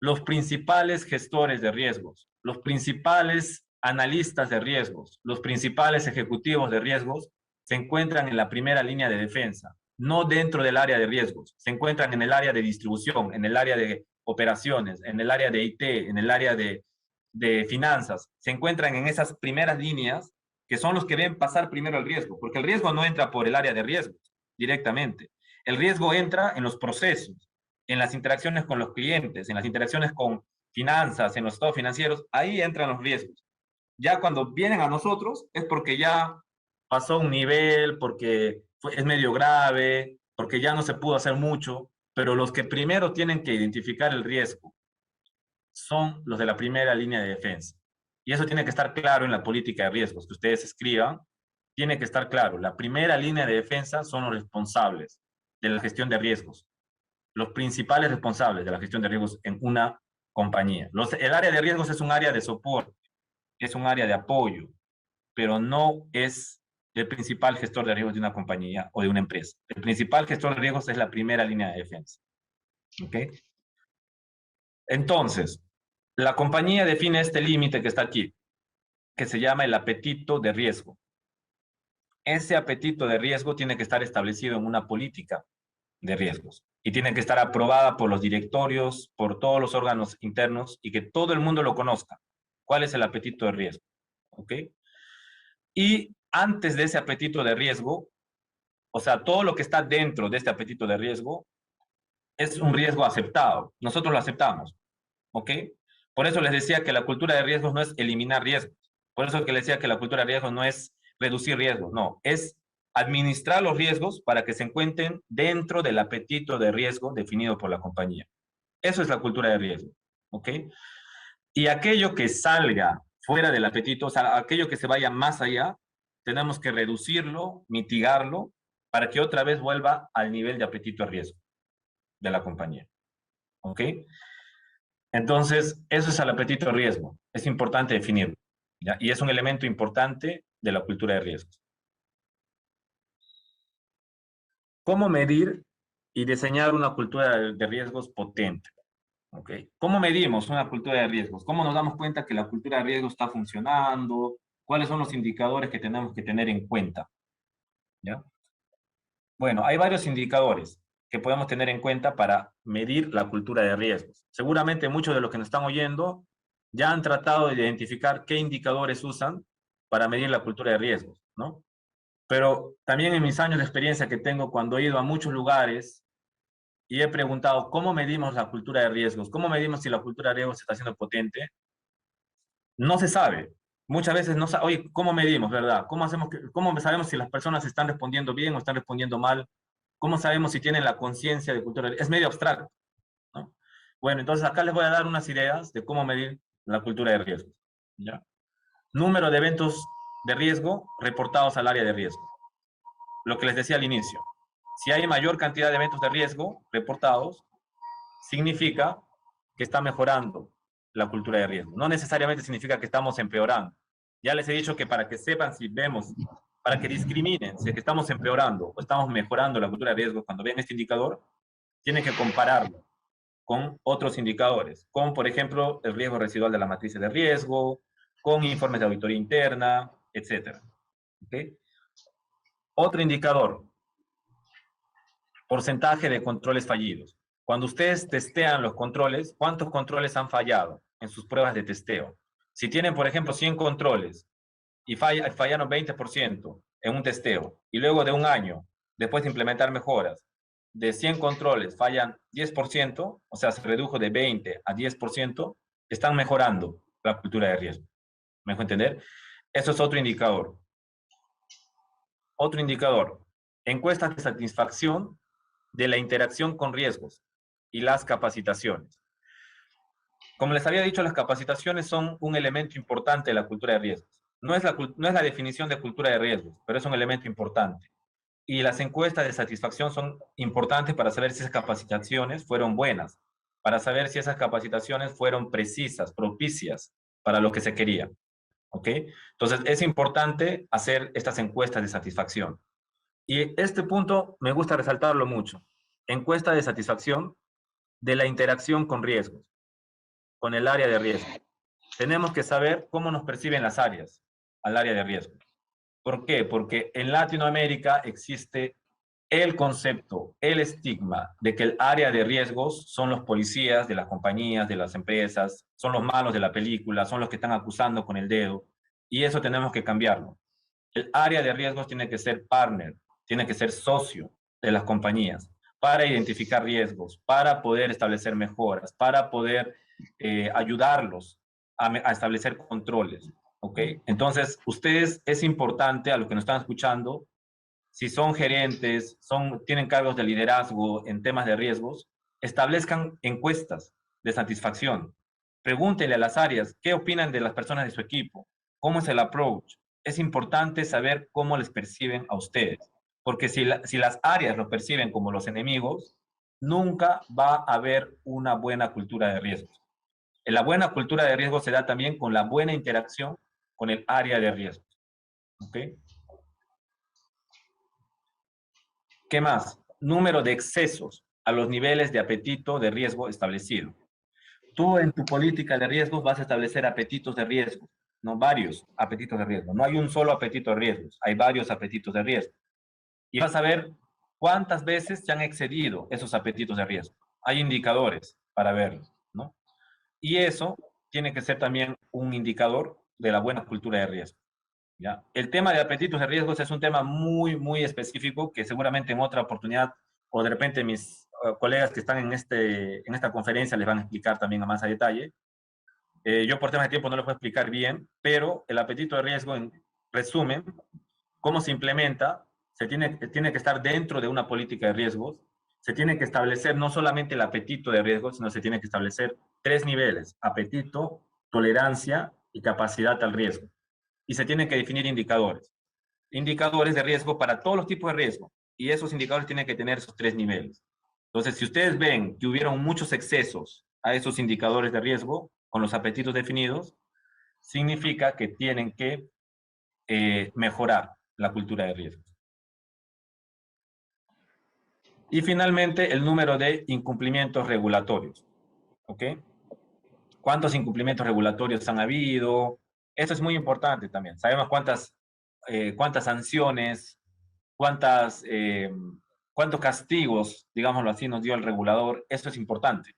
Los principales gestores de riesgos, los principales analistas de riesgos, los principales ejecutivos de riesgos se encuentran en la primera línea de defensa, no dentro del área de riesgos, se encuentran en el área de distribución, en el área de operaciones, en el área de IT, en el área de finanzas, se encuentran en esas primeras líneas que son los que ven pasar primero el riesgo, porque el riesgo no entra por el área de riesgos directamente, el riesgo entra en los procesos, en las interacciones con los clientes, en las interacciones con finanzas, en los estados financieros, ahí entran los riesgos. Ya cuando vienen a nosotros es porque ya pasó un nivel, porque es medio grave, porque ya no se pudo hacer mucho, pero los que primero tienen que identificar el riesgo son los de la primera línea de defensa. Y eso tiene que estar claro en la política de riesgos que ustedes escriban. Tiene que estar claro. La primera línea de defensa son los responsables de la gestión de riesgos. Los principales responsables de la gestión de riesgos en una compañía. El área de riesgos es un área de soporte, es un área de apoyo, pero no es el principal gestor de riesgos de una compañía o de una empresa. El principal gestor de riesgos es la primera línea de defensa. ¿Ok? Entonces, la compañía define este límite que está aquí, que se llama el apetito de riesgo. Ese apetito de riesgo tiene que estar establecido en una política de riesgos y tiene que estar aprobada por los directorios, por todos los órganos internos y que todo el mundo lo conozca. ¿Cuál es el apetito de riesgo? ¿Ok? Y antes de ese apetito de riesgo, o sea, todo lo que está dentro de este apetito de riesgo es un riesgo aceptado. Nosotros lo aceptamos. ¿Ok? Por eso les decía que la cultura de riesgos no es eliminar riesgos. Por eso que les decía que la cultura de riesgos no es reducir riesgos, no, es administrar los riesgos para que se encuentren dentro del apetito de riesgo definido por la compañía. Eso es la cultura de riesgo, ¿ok? Y aquello que salga fuera del apetito, o sea, aquello que se vaya más allá, tenemos que reducirlo, mitigarlo, para que otra vez vuelva al nivel de apetito de riesgo de la compañía, ¿ok? Entonces, eso es el apetito de riesgo. Es importante definirlo, ¿ya? Y es un elemento importante de la cultura de riesgos. ¿Cómo medir y diseñar una cultura de riesgos potente? ¿Okay? ¿Cómo medimos una cultura de riesgos? ¿Cómo nos damos cuenta que la cultura de riesgos está funcionando? ¿Cuáles son los indicadores que tenemos que tener en cuenta? ¿Ya? Bueno, hay varios indicadores que podemos tener en cuenta para medir la cultura de riesgos. Seguramente muchos de los que nos están oyendo ya han tratado de identificar qué indicadores usan para medir la cultura de riesgos, ¿no? Pero también en mis años de experiencia que tengo cuando he ido a muchos lugares y he preguntado cómo medimos la cultura de riesgos, cómo medimos si la cultura de riesgos se está haciendo potente, no se sabe. Muchas veces no sabe, oye, ¿cómo medimos, verdad? ¿Cómo sabemos si las personas están respondiendo bien o están respondiendo mal? ¿Cómo sabemos si tienen la conciencia de cultura de riesgos? Es medio abstracto, ¿no? Bueno, entonces acá les voy a dar unas ideas de cómo medir la cultura de riesgos, ¿ya? Número de eventos de riesgo reportados al área de riesgo. Lo que les decía al inicio. Si hay mayor cantidad de eventos de riesgo reportados, significa que está mejorando la cultura de riesgo. No necesariamente significa que estamos empeorando. Ya les he dicho que para que sepan si vemos, para que discriminen si es que estamos empeorando o estamos mejorando la cultura de riesgo, cuando ven este indicador, tienen que compararlo con otros indicadores, con, por ejemplo, el riesgo residual de las matrices de riesgo, con informes de auditoría interna, etc. ¿Okay? Otro indicador, porcentaje de controles fallidos. Cuando ustedes testean los controles, ¿cuántos controles han fallado en sus pruebas de testeo? Si tienen, por ejemplo, 100 controles y fallaron 20% en un testeo, y luego de un año, después de implementar mejoras, de 100 controles fallan 10%, o sea, se redujo de 20 a 10%, están mejorando la cultura de riesgo. ¿Me dejo entender? Eso es otro indicador. Otro indicador, encuestas de satisfacción de la interacción con riesgos y las capacitaciones. Como les había dicho, las capacitaciones son un elemento importante de la cultura de riesgos. No es la definición de cultura de riesgos, pero es un elemento importante. Y las encuestas de satisfacción son importantes para saber si esas capacitaciones fueron buenas, para saber si esas capacitaciones fueron precisas, propicias para lo que se quería. ¿Ok? Entonces, es importante hacer estas encuestas de satisfacción. Y este punto me gusta resaltarlo mucho. Encuesta de satisfacción de la interacción con riesgos, con el área de riesgo. Tenemos que saber cómo nos perciben las áreas al área de riesgo. ¿Por qué? Porque en Latinoamérica existe el concepto, el estigma de que el área de riesgos son los policías de las compañías, de las empresas, son los malos de la película, son los que están acusando con el dedo, y eso tenemos que cambiarlo. El área de riesgos tiene que ser partner, tiene que ser socio de las compañías para identificar riesgos, para poder establecer mejoras, para poder ayudarlos a establecer controles. ¿Ok? Entonces, ustedes, es importante a los que nos están escuchando, si son gerentes, tienen cargos de liderazgo en temas de riesgos, establezcan encuestas de satisfacción Pregúntele a las áreas qué opinan de las personas de su equipo, cómo es el approach. Es importante saber cómo les perciben a ustedes, porque si las áreas lo perciben como los enemigos, nunca va a haber una buena cultura de riesgos. La buena cultura de riesgos se da también con la buena interacción con el área de riesgos. ¿Ok? ¿Qué más? Número de excesos a los niveles de apetito de riesgo establecido. Tú en tu política de riesgos vas a establecer apetitos de riesgo, no varios apetitos de riesgo. No hay un solo apetito de riesgos, hay varios apetitos de riesgo. Y vas a ver cuántas veces se han excedido esos apetitos de riesgo. Hay indicadores para verlo, ¿no? Y eso tiene que ser también un indicador de la buena cultura de riesgo. ¿Ya? El tema de apetitos de riesgos es un tema muy, muy específico que seguramente en otra oportunidad o de repente mis colegas que están en esta conferencia les van a explicar también a más a detalle. Yo por temas de tiempo no les puedo explicar bien, pero el apetito de riesgo, en resumen, cómo se implementa, tiene que estar dentro de una política de riesgos, se tiene que establecer no solamente el apetito de riesgos, sino se tiene que establecer 3 niveles: apetito, tolerancia y capacidad al riesgo. Y se tienen que definir indicadores de riesgo para todos los tipos de riesgo. Y esos indicadores tienen que tener esos 3 niveles. Entonces, si ustedes ven que hubieron muchos excesos a esos indicadores de riesgo con los apetitos definidos, significa que tienen que mejorar la cultura de riesgos. Y finalmente, el número de incumplimientos regulatorios. ¿Ok? ¿Cuántos incumplimientos regulatorios han habido? Eso es muy importante también. Sabemos cuántas sanciones, cuántos castigos, digámoslo así, nos dio el regulador. Eso es importante,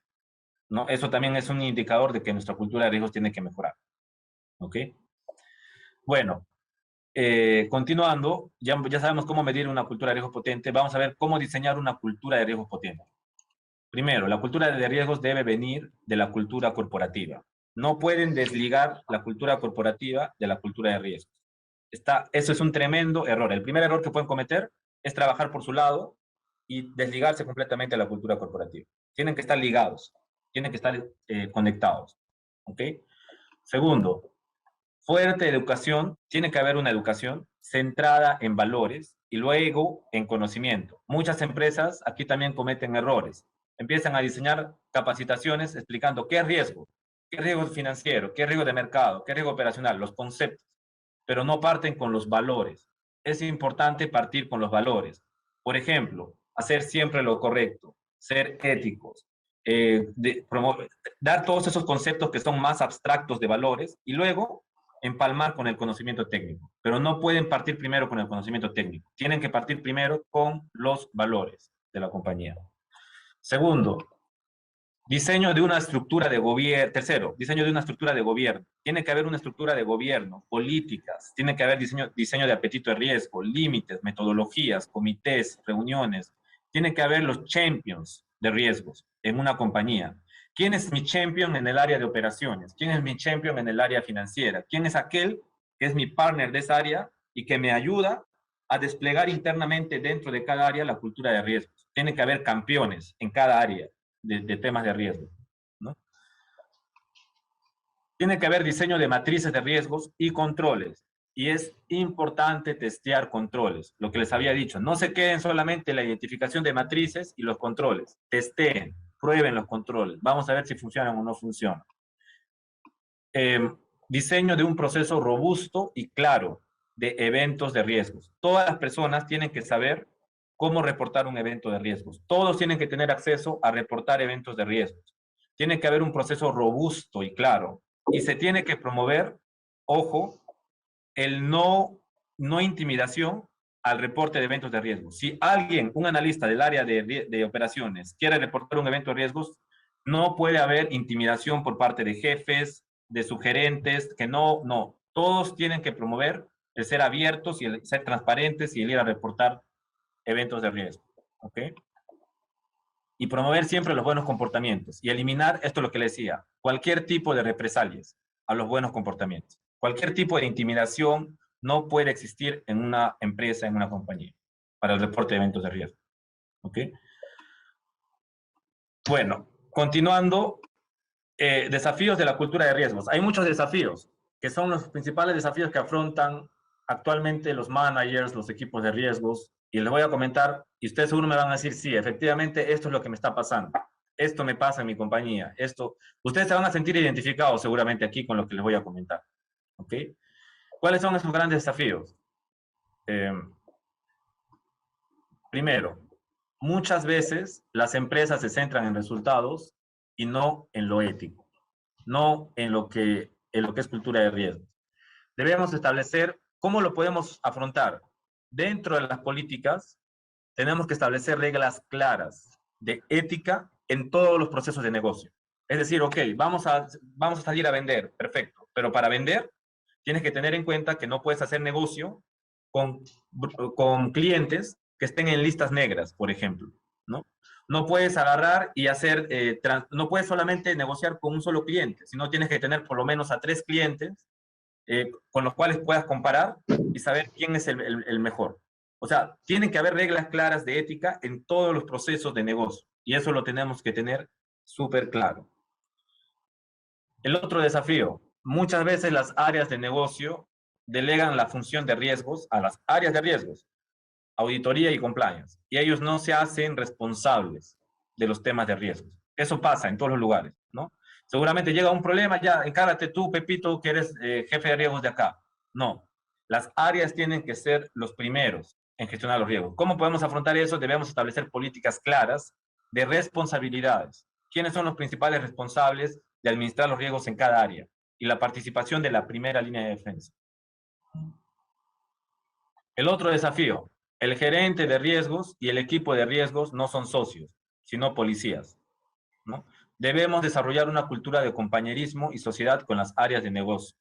¿no? Eso también es un indicador de que nuestra cultura de riesgos tiene que mejorar. ¿Ok? Bueno, continuando, ya sabemos cómo medir una cultura de riesgos potente. Vamos a ver cómo diseñar una cultura de riesgos potente. Primero, la cultura de riesgos debe venir de la cultura corporativa. No pueden desligar la cultura corporativa de la cultura de riesgos. Eso es un tremendo error. El primer error que pueden cometer es trabajar por su lado y desligarse completamente de la cultura corporativa. Tienen que estar ligados, tienen que estar conectados. ¿Ok? Segundo, fuerte educación, tiene que haber una educación centrada en valores y luego en conocimiento. Muchas empresas aquí también cometen errores. Empiezan a diseñar capacitaciones explicando qué riesgo financiero, qué riesgo de mercado, qué riesgo operacional, los conceptos, pero no parten con los valores. Es importante partir con los valores. Por ejemplo, hacer siempre lo correcto, ser éticos, dar todos esos conceptos que son más abstractos de valores y luego empalmar con el conocimiento técnico. Pero no pueden partir primero con el conocimiento técnico. Tienen que partir primero con los valores de la compañía. Segundo, diseño de una estructura de gobierno. Tercero, diseño de una estructura de gobierno. Tiene que haber una estructura de gobierno, políticas, tiene que haber diseño de apetito de riesgo, límites, metodologías, comités, reuniones. Tiene que haber los champions de riesgos en una compañía. ¿Quién es mi champion en el área de operaciones? ¿Quién es mi champion en el área financiera? ¿Quién es aquel que es mi partner de esa área y que me ayuda a desplegar internamente dentro de cada área la cultura de riesgos? Tiene que haber campeones en cada área de temas de riesgo, ¿no? Tiene que haber diseño de matrices de riesgos y controles. Y es importante testear controles. Lo que les había dicho, no se queden solamente en la identificación de matrices y los controles. Testeen, prueben los controles. Vamos a ver si funcionan o no funcionan. Diseño de un proceso robusto y claro de eventos de riesgos. Todas las personas tienen que saber cómo reportar un evento de riesgos. Todos tienen que tener acceso a reportar eventos de riesgos. Tiene que haber un proceso robusto y claro. Y se tiene que promover, ojo, el no intimidación al reporte de eventos de riesgos. Si alguien, un analista del área de operaciones, quiere reportar un evento de riesgos, no puede haber intimidación por parte de jefes, de sugerentes, que no. Todos tienen que promover el ser abiertos y el ser transparentes y el ir a reportar eventos de riesgo. ¿Ok? Y promover siempre los buenos comportamientos y eliminar, esto es lo que le decía, cualquier tipo de represalias a los buenos comportamientos. Cualquier tipo de intimidación no puede existir en una empresa, en una compañía, para el reporte de eventos de riesgo. ¿Ok? Bueno, continuando, Desafíos de la cultura de riesgos. Hay muchos desafíos, que son los principales desafíos que afrontan actualmente los managers, los equipos de riesgos, y les voy a comentar, y ustedes seguro me van a decir, sí, efectivamente, esto es lo que me está pasando. Esto me pasa en mi compañía. Esto, ustedes se van a sentir identificados seguramente aquí con lo que les voy a comentar. ¿Ok? ¿Cuáles son esos grandes desafíos? Primero, muchas veces las empresas se centran en resultados y no en lo ético, no en lo que es cultura de riesgo. Debemos establecer cómo lo podemos afrontar. Dentro de las políticas, tenemos que establecer reglas claras de ética en todos los procesos de negocio. Es decir, ok, vamos a salir a vender, perfecto, pero para vender tienes que tener en cuenta que no puedes hacer negocio con, con clientes que estén en listas negras, por ejemplo, ¿no? No puedes agarrar y hacer, no puedes solamente negociar con un solo cliente, sino tienes que tener por lo menos a 3 clientes con los cuales puedas comparar y saber quién es el mejor. O sea, tienen que haber reglas claras de ética en todos los procesos de negocio y eso lo tenemos que tener súper claro. El otro desafío, muchas veces las áreas de negocio delegan la función de riesgos a las áreas de riesgos, auditoría y compliance, y ellos no se hacen responsables de los temas de riesgos. Eso pasa en todos los lugares, ¿no? Seguramente llega un problema, ya, encárgate tú, Pepito, que eres jefe de riesgos de acá. No, las áreas tienen que ser los primeros en gestionar los riesgos. ¿Cómo podemos afrontar eso? Debemos establecer políticas claras de responsabilidades. ¿Quiénes son los principales responsables de administrar los riesgos en cada área? Y la participación de la primera línea de defensa. El otro desafío, el gerente de riesgos y el equipo de riesgos no son socios, sino policías, ¿no? Debemos desarrollar una cultura de compañerismo y sociedad con las áreas de negocio.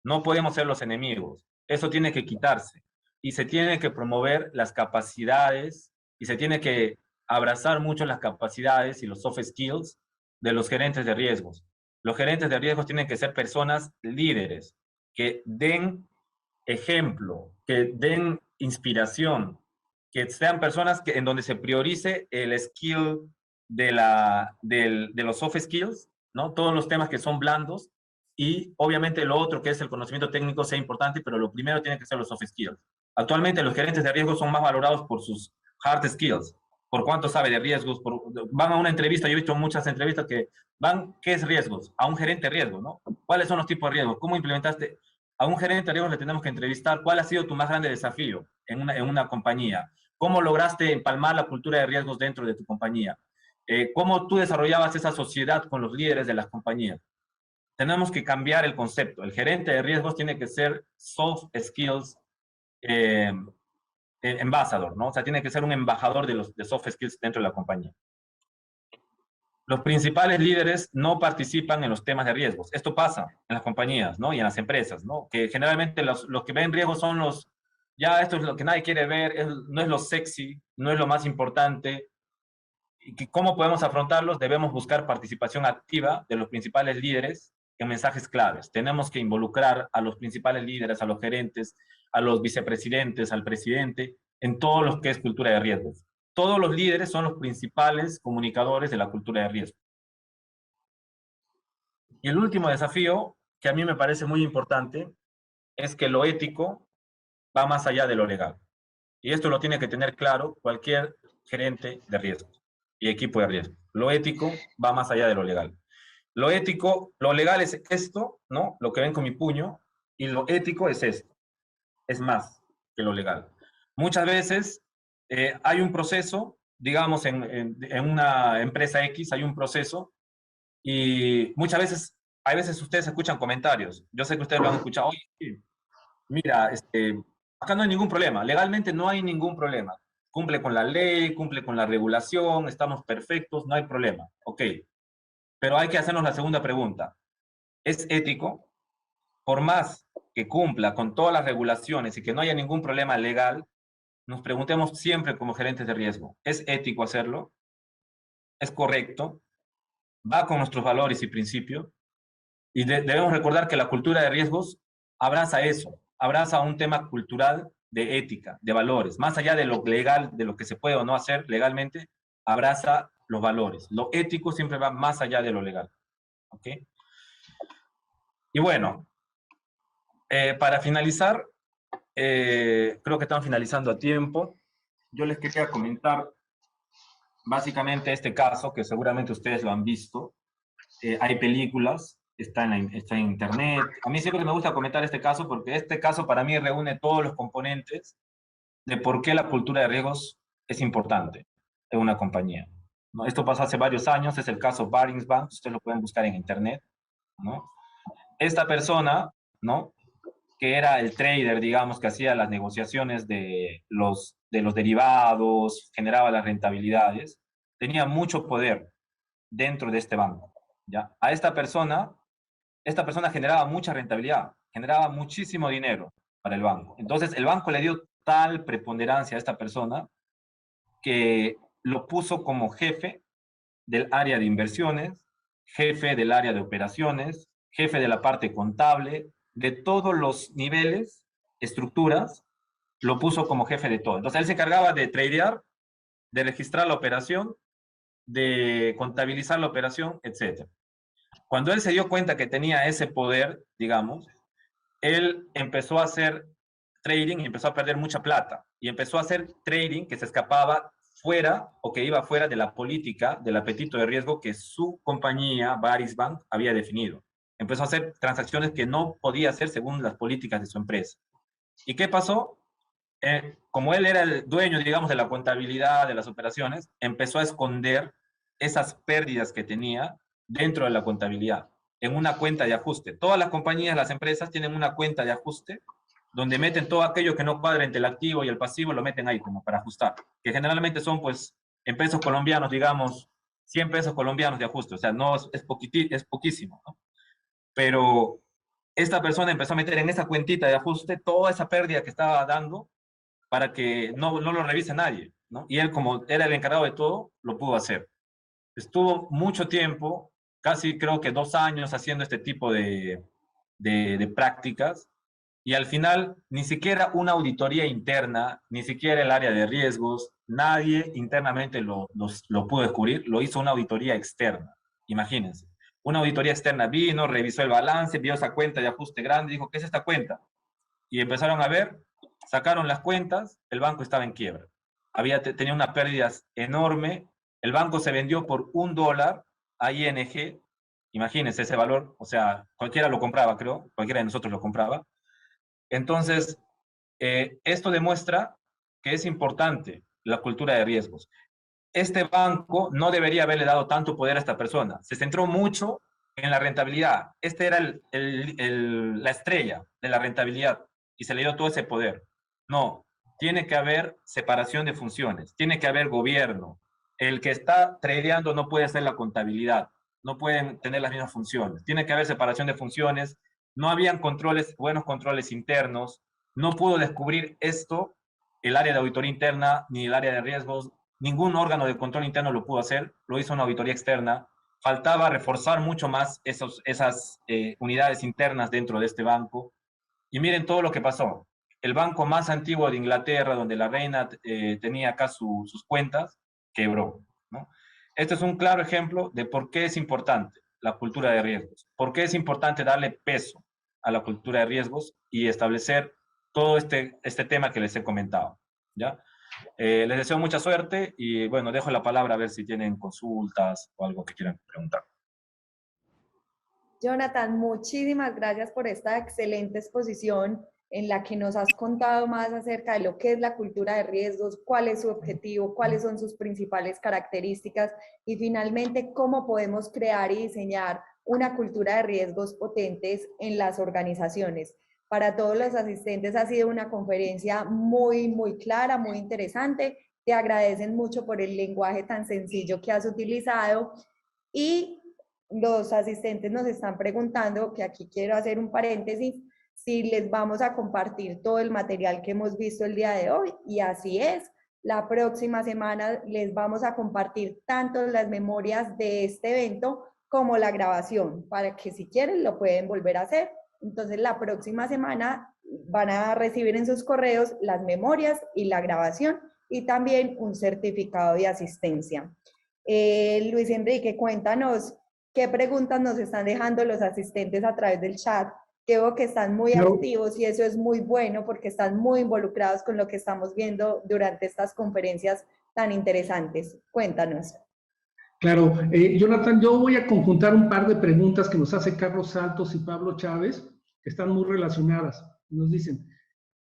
No podemos ser los enemigos. Eso tiene que quitarse. Y se tiene que promover las capacidades y se tiene que abrazar mucho las capacidades y los soft skills de los gerentes de riesgos. Los gerentes de riesgos tienen que ser personas líderes, que den ejemplo, que den inspiración, que sean personas en donde se priorice el skill de los soft skills, ¿no? Todos los temas que son blandos y obviamente lo otro que es el conocimiento técnico sea importante, pero lo primero tiene que ser los soft skills. Actualmente los gerentes de riesgos son más valorados por sus hard skills, por cuánto sabe de riesgos, van a una entrevista, yo he visto muchas entrevistas que van, ¿qué es riesgos? A un gerente de riesgos, ¿no? ¿Cuáles son los tipos de riesgos? ¿Cómo implementaste? A un gerente de riesgos le tenemos que entrevistar cuál ha sido tu más grande desafío en una compañía. ¿Cómo lograste empalmar la cultura de riesgos dentro de tu compañía? ¿Cómo tú desarrollabas esa sociedad con los líderes de las compañías? Tenemos que cambiar el concepto. El gerente de riesgos tiene que ser soft skills ambassador, ¿no? O sea, tiene que ser un embajador de soft skills dentro de la compañía. Los principales líderes no participan en los temas de riesgos. Esto pasa en las compañías, ¿no? Y en las empresas, ¿no? Que generalmente los que ven riesgos son los, ya esto es lo que nadie quiere ver, no es lo sexy, no es lo más importante. ¿Y cómo podemos afrontarlos? Debemos buscar participación activa de los principales líderes en mensajes claves. Tenemos que involucrar a los principales líderes, a los gerentes, a los vicepresidentes, al presidente, en todo lo que es cultura de riesgos. Todos los líderes son los principales comunicadores de la cultura de riesgo. Y el último desafío, que a mí me parece muy importante, es que lo ético va más allá de lo legal. Y esto lo tiene que tener claro cualquier gerente de riesgos y equipo de riesgo. Lo ético va más allá de lo legal. Lo ético, lo legal es esto, ¿no? Lo que ven con mi puño, y lo ético es esto. Es más que lo legal. Muchas veces hay un proceso, digamos, en una empresa X hay un proceso y muchas veces, hay veces ustedes escuchan comentarios. Yo sé que ustedes lo han escuchado. Oye, mira, acá no hay ningún problema. Legalmente no hay ningún problema. Cumple con la ley, cumple con la regulación, estamos perfectos, no hay problema. Ok. Pero hay que hacernos la segunda pregunta. ¿Es ético? Por más que cumpla con todas las regulaciones y que no haya ningún problema legal, nos preguntemos siempre como gerentes de riesgo, ¿es ético hacerlo? ¿Es correcto? ¿Va con nuestros valores y principios? Y debemos recordar que la cultura de riesgos abraza eso, abraza un tema cultural de ética, de valores, más allá de lo legal, de lo que se puede o no hacer legalmente, abraza los valores. Lo ético siempre va más allá de lo legal. ¿ok? Y bueno, para finalizar, creo que estamos finalizando a tiempo. Yo les quería comentar básicamente este caso, que seguramente ustedes lo han visto. Hay películas, está en internet. A mí siempre me gusta comentar este caso porque este caso para mí reúne todos los componentes de por qué la cultura de riesgos es importante en una compañía, ¿no? Esto pasó hace varios años, es el caso Barings Bank, ustedes lo pueden buscar en internet, ¿no? Esta persona, ¿no?, que era el trader, digamos, que hacía las negociaciones de los derivados, generaba las rentabilidades, tenía mucho poder dentro de este banco, ¿ya? A esta persona generaba mucha rentabilidad, generaba muchísimo dinero para el banco. Entonces, el banco le dio tal preponderancia a esta persona que lo puso como jefe del área de inversiones, jefe del área de operaciones, jefe de la parte contable, de todos los niveles, estructuras, lo puso como jefe de todo. Entonces él se encargaba de tradear, de registrar la operación, de contabilizar la operación, etc. Cuando él se dio cuenta que tenía ese poder, digamos, él empezó a hacer trading y empezó a perder mucha plata. Y empezó a hacer trading que se escapaba fuera o que iba fuera de la política del apetito de riesgo que su compañía, Baris Bank, había definido. Empezó a hacer transacciones que no podía hacer según las políticas de su empresa. ¿Y qué pasó? Como él era el dueño, digamos, de la contabilidad, de las operaciones, empezó a esconder esas pérdidas que tenía dentro de la contabilidad, en una cuenta de ajuste. Todas las compañías, las empresas tienen una cuenta de ajuste donde meten todo aquello que no cuadra entre el activo y el pasivo, lo meten ahí como para ajustar, que generalmente son, pues, en pesos colombianos, digamos, 100 pesos colombianos de ajuste, o sea, no es poquísimo, ¿no? Pero esta persona empezó a meter en esa cuentita de ajuste toda esa pérdida que estaba dando para que no lo revise nadie, ¿no? Y él, como era el encargado de todo, lo pudo hacer. Estuvo mucho tiempo, casi creo que 2 años, haciendo este tipo de prácticas, y al final ni siquiera una auditoría interna, ni siquiera el área de riesgos, nadie internamente lo pudo descubrir, lo hizo una auditoría externa, imagínense. Una auditoría externa vino, revisó el balance, vio esa cuenta de ajuste grande, dijo, ¿qué es esta cuenta? Y empezaron a ver, sacaron las cuentas, el banco estaba en quiebra. Tenía una pérdida enorme, el banco se vendió por $1 a ING, imagínense ese valor, o sea, cualquiera lo compraba, creo, cualquiera de nosotros lo compraba. Entonces, esto demuestra que es importante la cultura de riesgos. Este banco no debería haberle dado tanto poder a esta persona. Se centró mucho en la rentabilidad. Este era la estrella de la rentabilidad y se le dio todo ese poder. No, tiene que haber separación de funciones, tiene que haber gobierno. El que está tradeando no puede hacer la contabilidad, no pueden tener las mismas funciones. Tiene que haber separación de funciones. No habían controles, buenos controles internos. No pudo descubrir esto el área de auditoría interna ni el área de riesgos. Ningún órgano de control interno lo pudo hacer, lo hizo una auditoría externa. Faltaba reforzar mucho más esas unidades internas dentro de este banco. Y miren todo lo que pasó. El banco más antiguo de Inglaterra, donde la reina tenía acá sus cuentas, quebró, ¿no? Este es un claro ejemplo de por qué es importante la cultura de riesgos, por qué es importante darle peso a la cultura de riesgos y establecer todo este tema que les he comentado, ¿ya? Les deseo mucha suerte y bueno, dejo la palabra a ver si tienen consultas o algo que quieran preguntar. Jonathan, muchísimas gracias por esta excelente exposición en la que nos has contado más acerca de lo que es la cultura de riesgos, cuál es su objetivo, cuáles son sus principales características y finalmente cómo podemos crear y diseñar una cultura de riesgos potentes en las organizaciones. Para todos los asistentes ha sido una conferencia muy, muy clara, muy interesante. Te agradecen mucho por el lenguaje tan sencillo que has utilizado y los asistentes nos están preguntando, que aquí quiero hacer un paréntesis, si les vamos a compartir todo el material que hemos visto el día de hoy, y así es. La próxima semana les vamos a compartir tanto las memorias de este evento como la grabación, para que si quieren lo pueden volver a hacer. Entonces la próxima semana van a recibir en sus correos las memorias y la grabación y también un certificado de asistencia. Luis Enrique, cuéntanos qué preguntas nos están dejando los asistentes a través del chat. Que veo que están muy activos y eso es muy bueno porque están muy involucrados con lo que estamos viendo durante estas conferencias tan interesantes. Cuéntanos. Claro, Jonathan, yo voy a conjuntar un par de preguntas que nos hace Carlos Santos y Pablo Chávez, que están muy relacionadas. Nos dicen,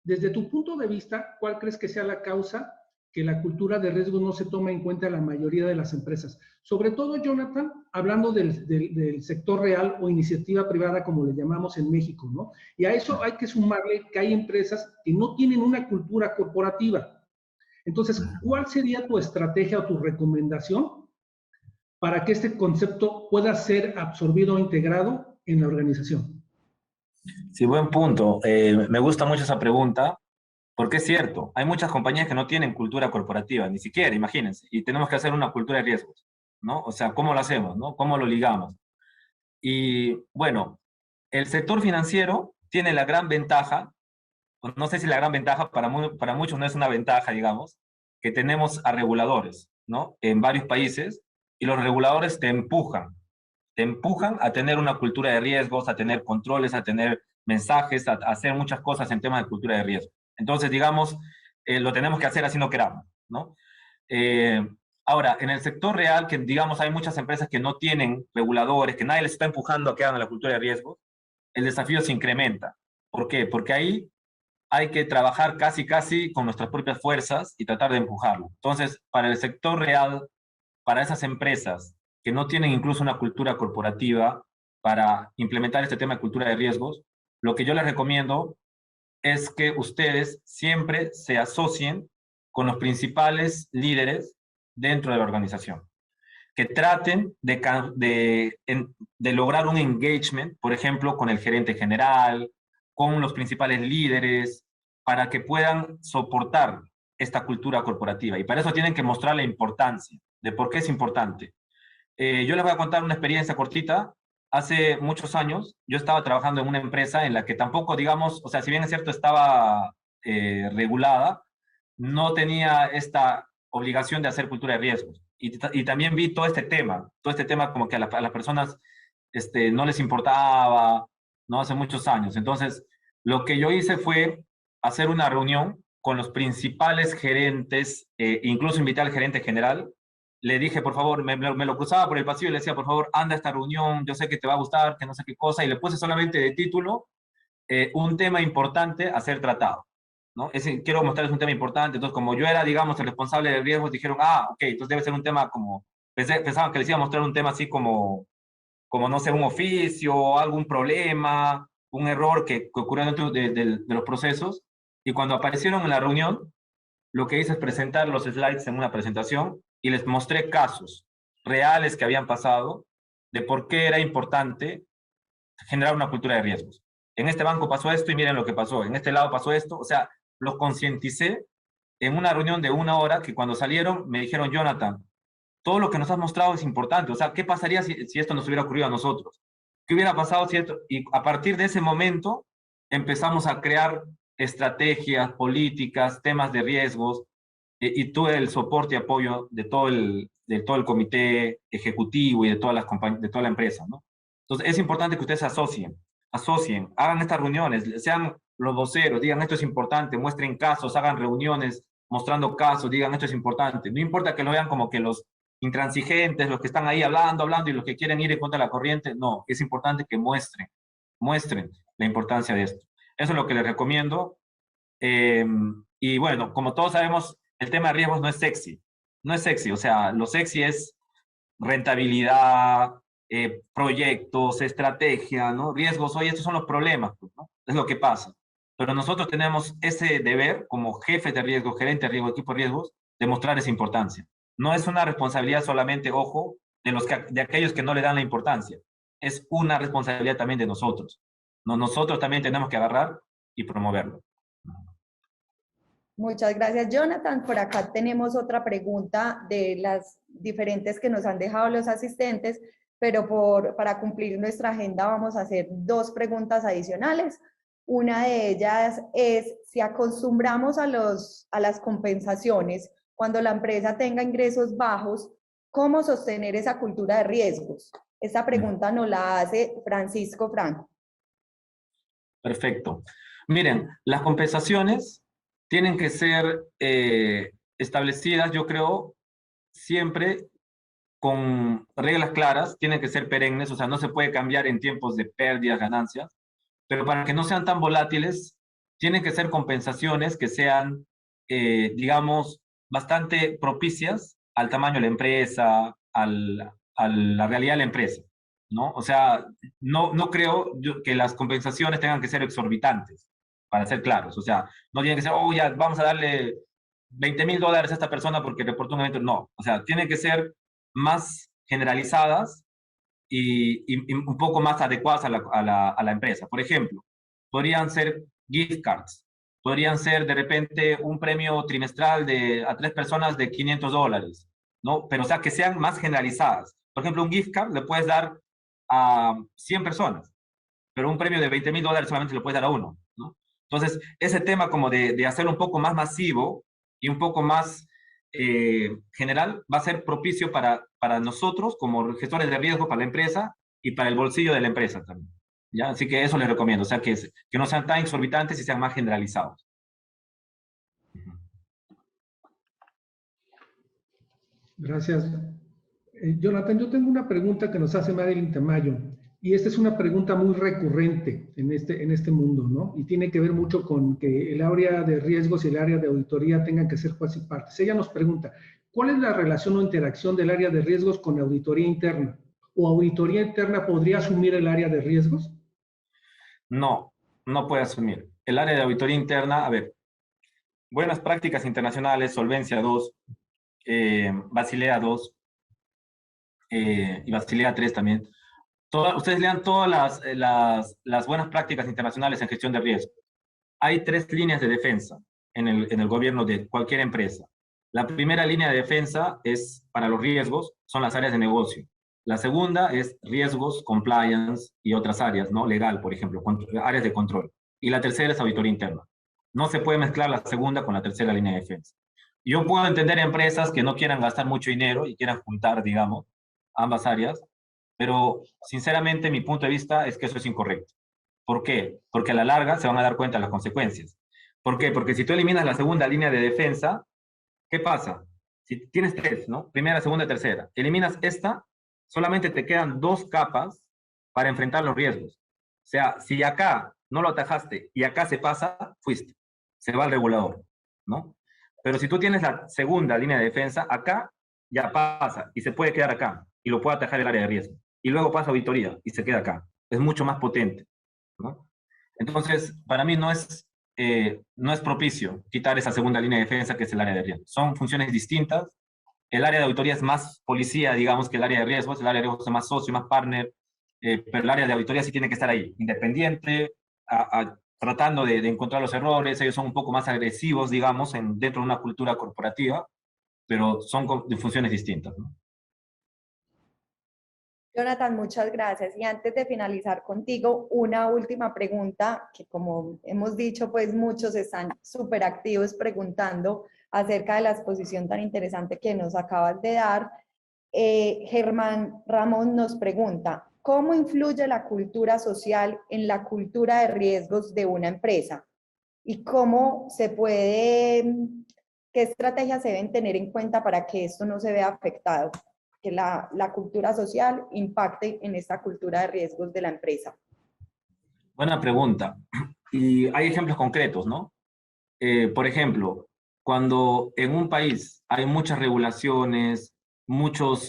desde tu punto de vista, ¿cuál crees que sea la causa que la cultura de riesgo no se toma en cuenta en la mayoría de las empresas? Sobre todo, Jonathan, hablando del sector real o iniciativa privada, como le llamamos en México, ¿no? Y a eso hay que sumarle que hay empresas que no tienen una cultura corporativa. Entonces, ¿cuál sería tu estrategia o tu recomendación para que este concepto pueda ser absorbido o integrado en la organización? Sí, buen punto. Me gusta mucho esa pregunta. Porque es cierto, hay muchas compañías que no tienen cultura corporativa, ni siquiera, imagínense, y tenemos que hacer una cultura de riesgos, ¿no? O sea, ¿cómo lo hacemos, no? ¿Cómo lo ligamos? Y bueno, el sector financiero tiene la gran ventaja, no sé si la gran ventaja, para muchos no es una ventaja, digamos, que tenemos a reguladores, ¿no? En varios países, y los reguladores te empujan a tener una cultura de riesgos, a tener controles, a tener mensajes, a hacer muchas cosas en temas de cultura de riesgo. Entonces, digamos, lo tenemos que hacer así no queramos, ¿no? Eh, Ahora, en el sector real, que digamos hay muchas empresas que no tienen reguladores, que nadie les está empujando a que hagan la cultura de riesgo, el desafío se incrementa. ¿Por qué? Porque ahí hay que trabajar casi con nuestras propias fuerzas y tratar de empujarlo. Entonces, para el sector real, para esas empresas que no tienen incluso una cultura corporativa para implementar este tema de cultura de riesgos, lo que yo les recomiendo es que ustedes siempre se asocien con los principales líderes dentro de la organización, que traten de lograr un engagement, por ejemplo, con el gerente general, con los principales líderes, para que puedan soportar esta cultura corporativa. Y para eso tienen que mostrar la importancia de por qué es importante. Yo les voy a contar una experiencia cortita. Hace muchos años yo estaba trabajando en una empresa en la que tampoco, digamos, o sea, si bien es cierto estaba regulada, no tenía esta obligación de hacer cultura de riesgos. Y también vi todo este tema como que a las personas no les importaba, ¿no? Hace muchos años. Entonces, lo que yo hice fue hacer una reunión con los principales gerentes, incluso invité al gerente general. Le dije, por favor, me lo cruzaba por el pasillo y le decía, por favor, anda a esta reunión, yo sé que te va a gustar, que no sé qué cosa, y le puse solamente de título un tema importante a ser tratado, ¿no? Quiero mostrarles un tema importante. Entonces, como yo era, digamos, el responsable de riesgos, dijeron, ok, entonces debe ser un tema como, pensaban que les iba a mostrar un tema así como no sé, un oficio, algún problema, un error que ocurrió dentro de los procesos. Y cuando aparecieron en la reunión, lo que hice es presentar los slides en una presentación y les mostré casos reales que habían pasado de por qué era importante generar una cultura de riesgos. En este banco pasó esto y miren lo que pasó. En este lado pasó esto. O sea, los concienticé en una reunión de 1 hora que cuando salieron me dijeron, Jonathan, todo lo que nos has mostrado es importante. O sea, ¿qué pasaría si esto nos hubiera ocurrido a nosotros? ¿Qué hubiera pasado si esto? Y a partir de ese momento empezamos a crear estrategias, políticas, temas de riesgos, y tuve el soporte y apoyo de todo el comité ejecutivo y de de toda la empresa, ¿no? Entonces, es importante que ustedes se asocien, hagan estas reuniones, sean los voceros, digan esto es importante, muestren casos, hagan reuniones mostrando casos, digan esto es importante. No importa que lo vean como que los intransigentes, los que están ahí hablando y los que quieren ir en contra de la corriente, no, es importante que muestren la importancia de esto. Eso es lo que les recomiendo. Y bueno, como todos sabemos, el tema de riesgos no es sexy, o sea, lo sexy es rentabilidad, proyectos, estrategia, ¿no? Riesgos, oye, estos son los problemas, pues, ¿no? Es lo que pasa. Pero nosotros tenemos ese deber como jefes de riesgo, gerente de riesgo, equipo de riesgos, de mostrar esa importancia. No es una responsabilidad solamente, ojo, de aquellos que no le dan la importancia. Es una responsabilidad también de nosotros. No, nosotros también tenemos que agarrar y promoverlo. Muchas gracias, Jonathan. Por acá tenemos otra pregunta de las diferentes que nos han dejado los asistentes, pero para cumplir nuestra agenda vamos a hacer 2 preguntas adicionales. Una de ellas es si acostumbramos a las compensaciones cuando la empresa tenga ingresos bajos, ¿cómo sostener esa cultura de riesgos? Esta pregunta nos la hace Francisco Franco. Perfecto. Miren, las compensaciones tienen que ser establecidas, yo creo, siempre con reglas claras, tienen que ser perennes, o sea, no se puede cambiar en tiempos de pérdidas, ganancias, pero para que no sean tan volátiles, tienen que ser compensaciones que sean, digamos, bastante propicias al tamaño de la empresa, a la realidad de la empresa, ¿no? O sea, no creo que las compensaciones tengan que ser exorbitantes, para ser claros. O sea, no tienen que ser, oh, ya, vamos a darle $20,000 a esta persona porque reportó un evento. No, o sea, tienen que ser más generalizadas y un poco más adecuadas a la empresa. Por ejemplo, podrían ser gift cards, podrían ser de repente un premio trimestral a 3 personas de $500, ¿no? Pero o sea, que sean más generalizadas. Por ejemplo, un gift card le puedes dar a 100 personas, pero un premio de $20,000 solamente le puedes dar a uno, ¿no? Entonces, ese tema como de hacerlo un poco más masivo y un poco más general va a ser propicio para nosotros como gestores de riesgo, para la empresa y para el bolsillo de la empresa también. ¿Ya? Así que eso les recomiendo, o sea, que no sean tan exorbitantes y sean más generalizados. Gracias. Jonathan, yo tengo una pregunta que nos hace Madeline Tamayo, y esta es una pregunta muy recurrente en este mundo, ¿no? Y tiene que ver mucho con que el área de riesgos y el área de auditoría tengan que ser jueces y partes. Ella nos pregunta, ¿cuál es la relación o interacción del área de riesgos con auditoría interna? ¿O auditoría interna podría asumir el área de riesgos? No, no puede asumir. El área de auditoría interna, a ver, buenas prácticas internacionales, Solvencia 2, Basilea 2 y Basilea 3 también. Ustedes lean todas las buenas prácticas internacionales en gestión de riesgo. Hay 3 líneas de defensa en el gobierno de cualquier empresa. La primera línea de defensa es para los riesgos, son las áreas de negocio. La segunda es riesgos, compliance y otras áreas, ¿no? Legal, por ejemplo, áreas de control. Y la tercera es auditoría interna. No se puede mezclar la segunda con la tercera línea de defensa. Yo puedo entender empresas que no quieran gastar mucho dinero y quieran juntar, digamos, ambas áreas, pero sinceramente mi punto de vista es que eso es incorrecto. ¿Por qué? Porque a la larga se van a dar cuenta de las consecuencias. ¿Por qué? Porque si tú eliminas la segunda línea de defensa, ¿qué pasa? Si tienes 3, ¿no? Primera, segunda, tercera. Eliminas esta, solamente te quedan 2 capas para enfrentar los riesgos. O sea, si acá no lo atajaste y acá se pasa, fuiste. Se va al regulador, ¿no? Pero si tú tienes la segunda línea de defensa, acá ya pasa y se puede quedar acá y lo puede atajar el área de riesgo. Y luego pasa auditoría y se queda acá. Es mucho más potente, ¿no? Entonces, para mí no es propicio quitar esa segunda línea de defensa que es el área de riesgo. Son funciones distintas. El área de auditoría es más policía, digamos, que el área de riesgos. El área de riesgos es más socio, más partner, pero el área de auditoría sí tiene que estar ahí, independiente, tratando de encontrar los errores. Ellos son un poco más agresivos, digamos, dentro de una cultura corporativa, pero son de funciones distintas, ¿no? Jonathan, muchas gracias. Y antes de finalizar contigo, una última pregunta que, como hemos dicho, pues muchos están súper activos preguntando acerca de la exposición tan interesante que nos acabas de dar. Germán Ramón nos pregunta, ¿cómo influye la cultura social en la cultura de riesgos de una empresa? ¿Y cómo qué estrategias se deben tener en cuenta para que esto no se vea afectado? Que la cultura social impacte en esta cultura de riesgos de la empresa. Buena pregunta. Y hay ejemplos concretos, ¿no? Por ejemplo, cuando en un país hay muchas regulaciones, muchas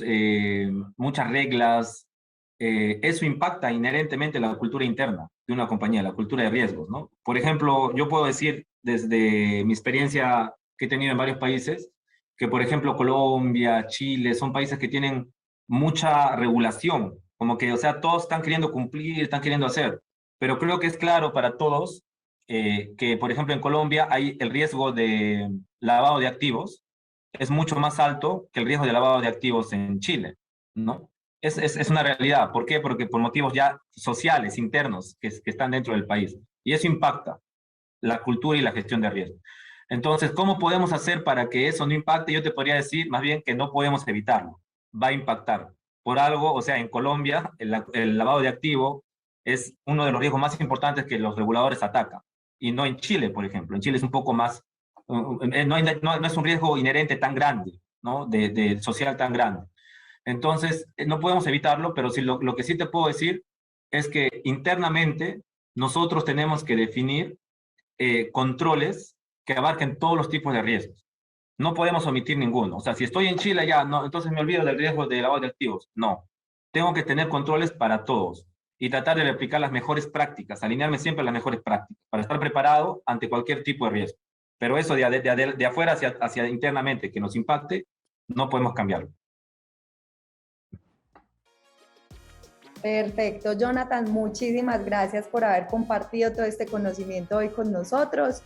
reglas, eso impacta inherentemente la cultura interna de una compañía, la cultura de riesgos, ¿no? Por ejemplo, yo puedo decir desde mi experiencia que he tenido en varios países, que por ejemplo Colombia, Chile, son países que tienen mucha regulación, como que, o sea, todos están queriendo cumplir, están queriendo hacer, pero creo que es claro para todos que, por ejemplo, en Colombia hay el riesgo de lavado de activos, es mucho más alto que el riesgo de lavado de activos en Chile, ¿no? Es una realidad. ¿Por qué? Porque por motivos ya sociales, internos, que están dentro del país. Y eso impacta la cultura y la gestión de riesgo. Entonces, ¿cómo podemos hacer para que eso no impacte? Yo te podría decir más bien que no podemos evitarlo. Va a impactar. por algo, o sea, en Colombia el lavado de activo es uno de los riesgos más importantes que los reguladores atacan, y no en Chile, por ejemplo. En Chile es un poco más, no es un riesgo inherente tan grande, ¿no? De social tan grande. Entonces, no podemos evitarlo, pero sí, lo que sí te puedo decir es que internamente nosotros tenemos que definir controles que abarquen todos los tipos de riesgos. No podemos omitir ninguno. O sea, si estoy en Chile ya, no, entonces me olvido del riesgo de lavado de activos. No. Tengo que tener controles para todos y tratar de replicar las mejores prácticas, alinearme siempre a las mejores prácticas para estar preparado ante cualquier tipo de riesgo. Pero eso de afuera hacia internamente que nos impacte, no podemos cambiarlo. Perfecto, Jonathan, muchísimas gracias por haber compartido todo este conocimiento hoy con nosotros.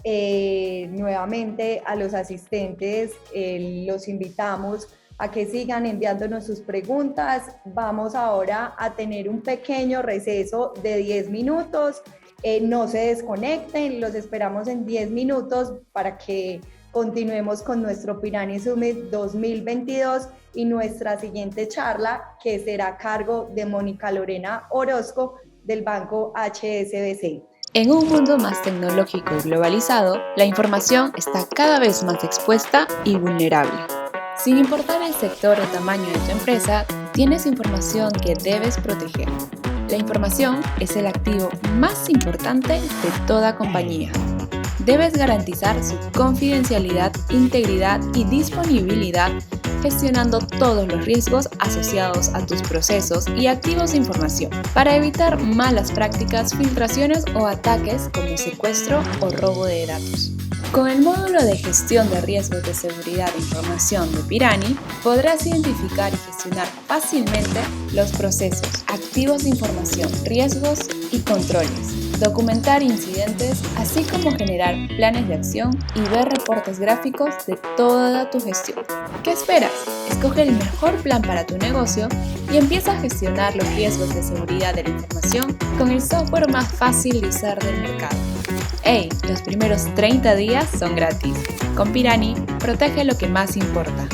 Nuevamente a los asistentes los invitamos a que sigan enviándonos sus preguntas. Vamos ahora a tener un pequeño receso de 10 minutos. No se desconecten, los esperamos en 10 minutos para que continuemos con nuestro Pirani Summit 2022 y nuestra siguiente charla, que será a cargo de Mónica Lorena Orozco del Banco HSBC. En un mundo más tecnológico y globalizado, la información está cada vez más expuesta y vulnerable. Sin importar el sector o tamaño de tu empresa, tienes información que debes proteger. La información es el activo más importante de toda compañía. Debes garantizar su confidencialidad, integridad y disponibilidad, gestionando todos los riesgos asociados a tus procesos y activos de información, para evitar malas prácticas, filtraciones o ataques como secuestro o robo de datos. Con el módulo de gestión de riesgos de seguridad de información de Pirani, podrás identificar y gestionar fácilmente los procesos, activos de información, riesgos y controles, documentar incidentes, así como generar planes de acción y ver reportes gráficos de toda tu gestión. ¿Qué esperas? Escoge el mejor plan para tu negocio y empieza a gestionar los riesgos de seguridad de la información con el software más fácil de usar del mercado. ¡Hey! Los primeros 30 días son gratis. Con Pirani, protege lo que más importa.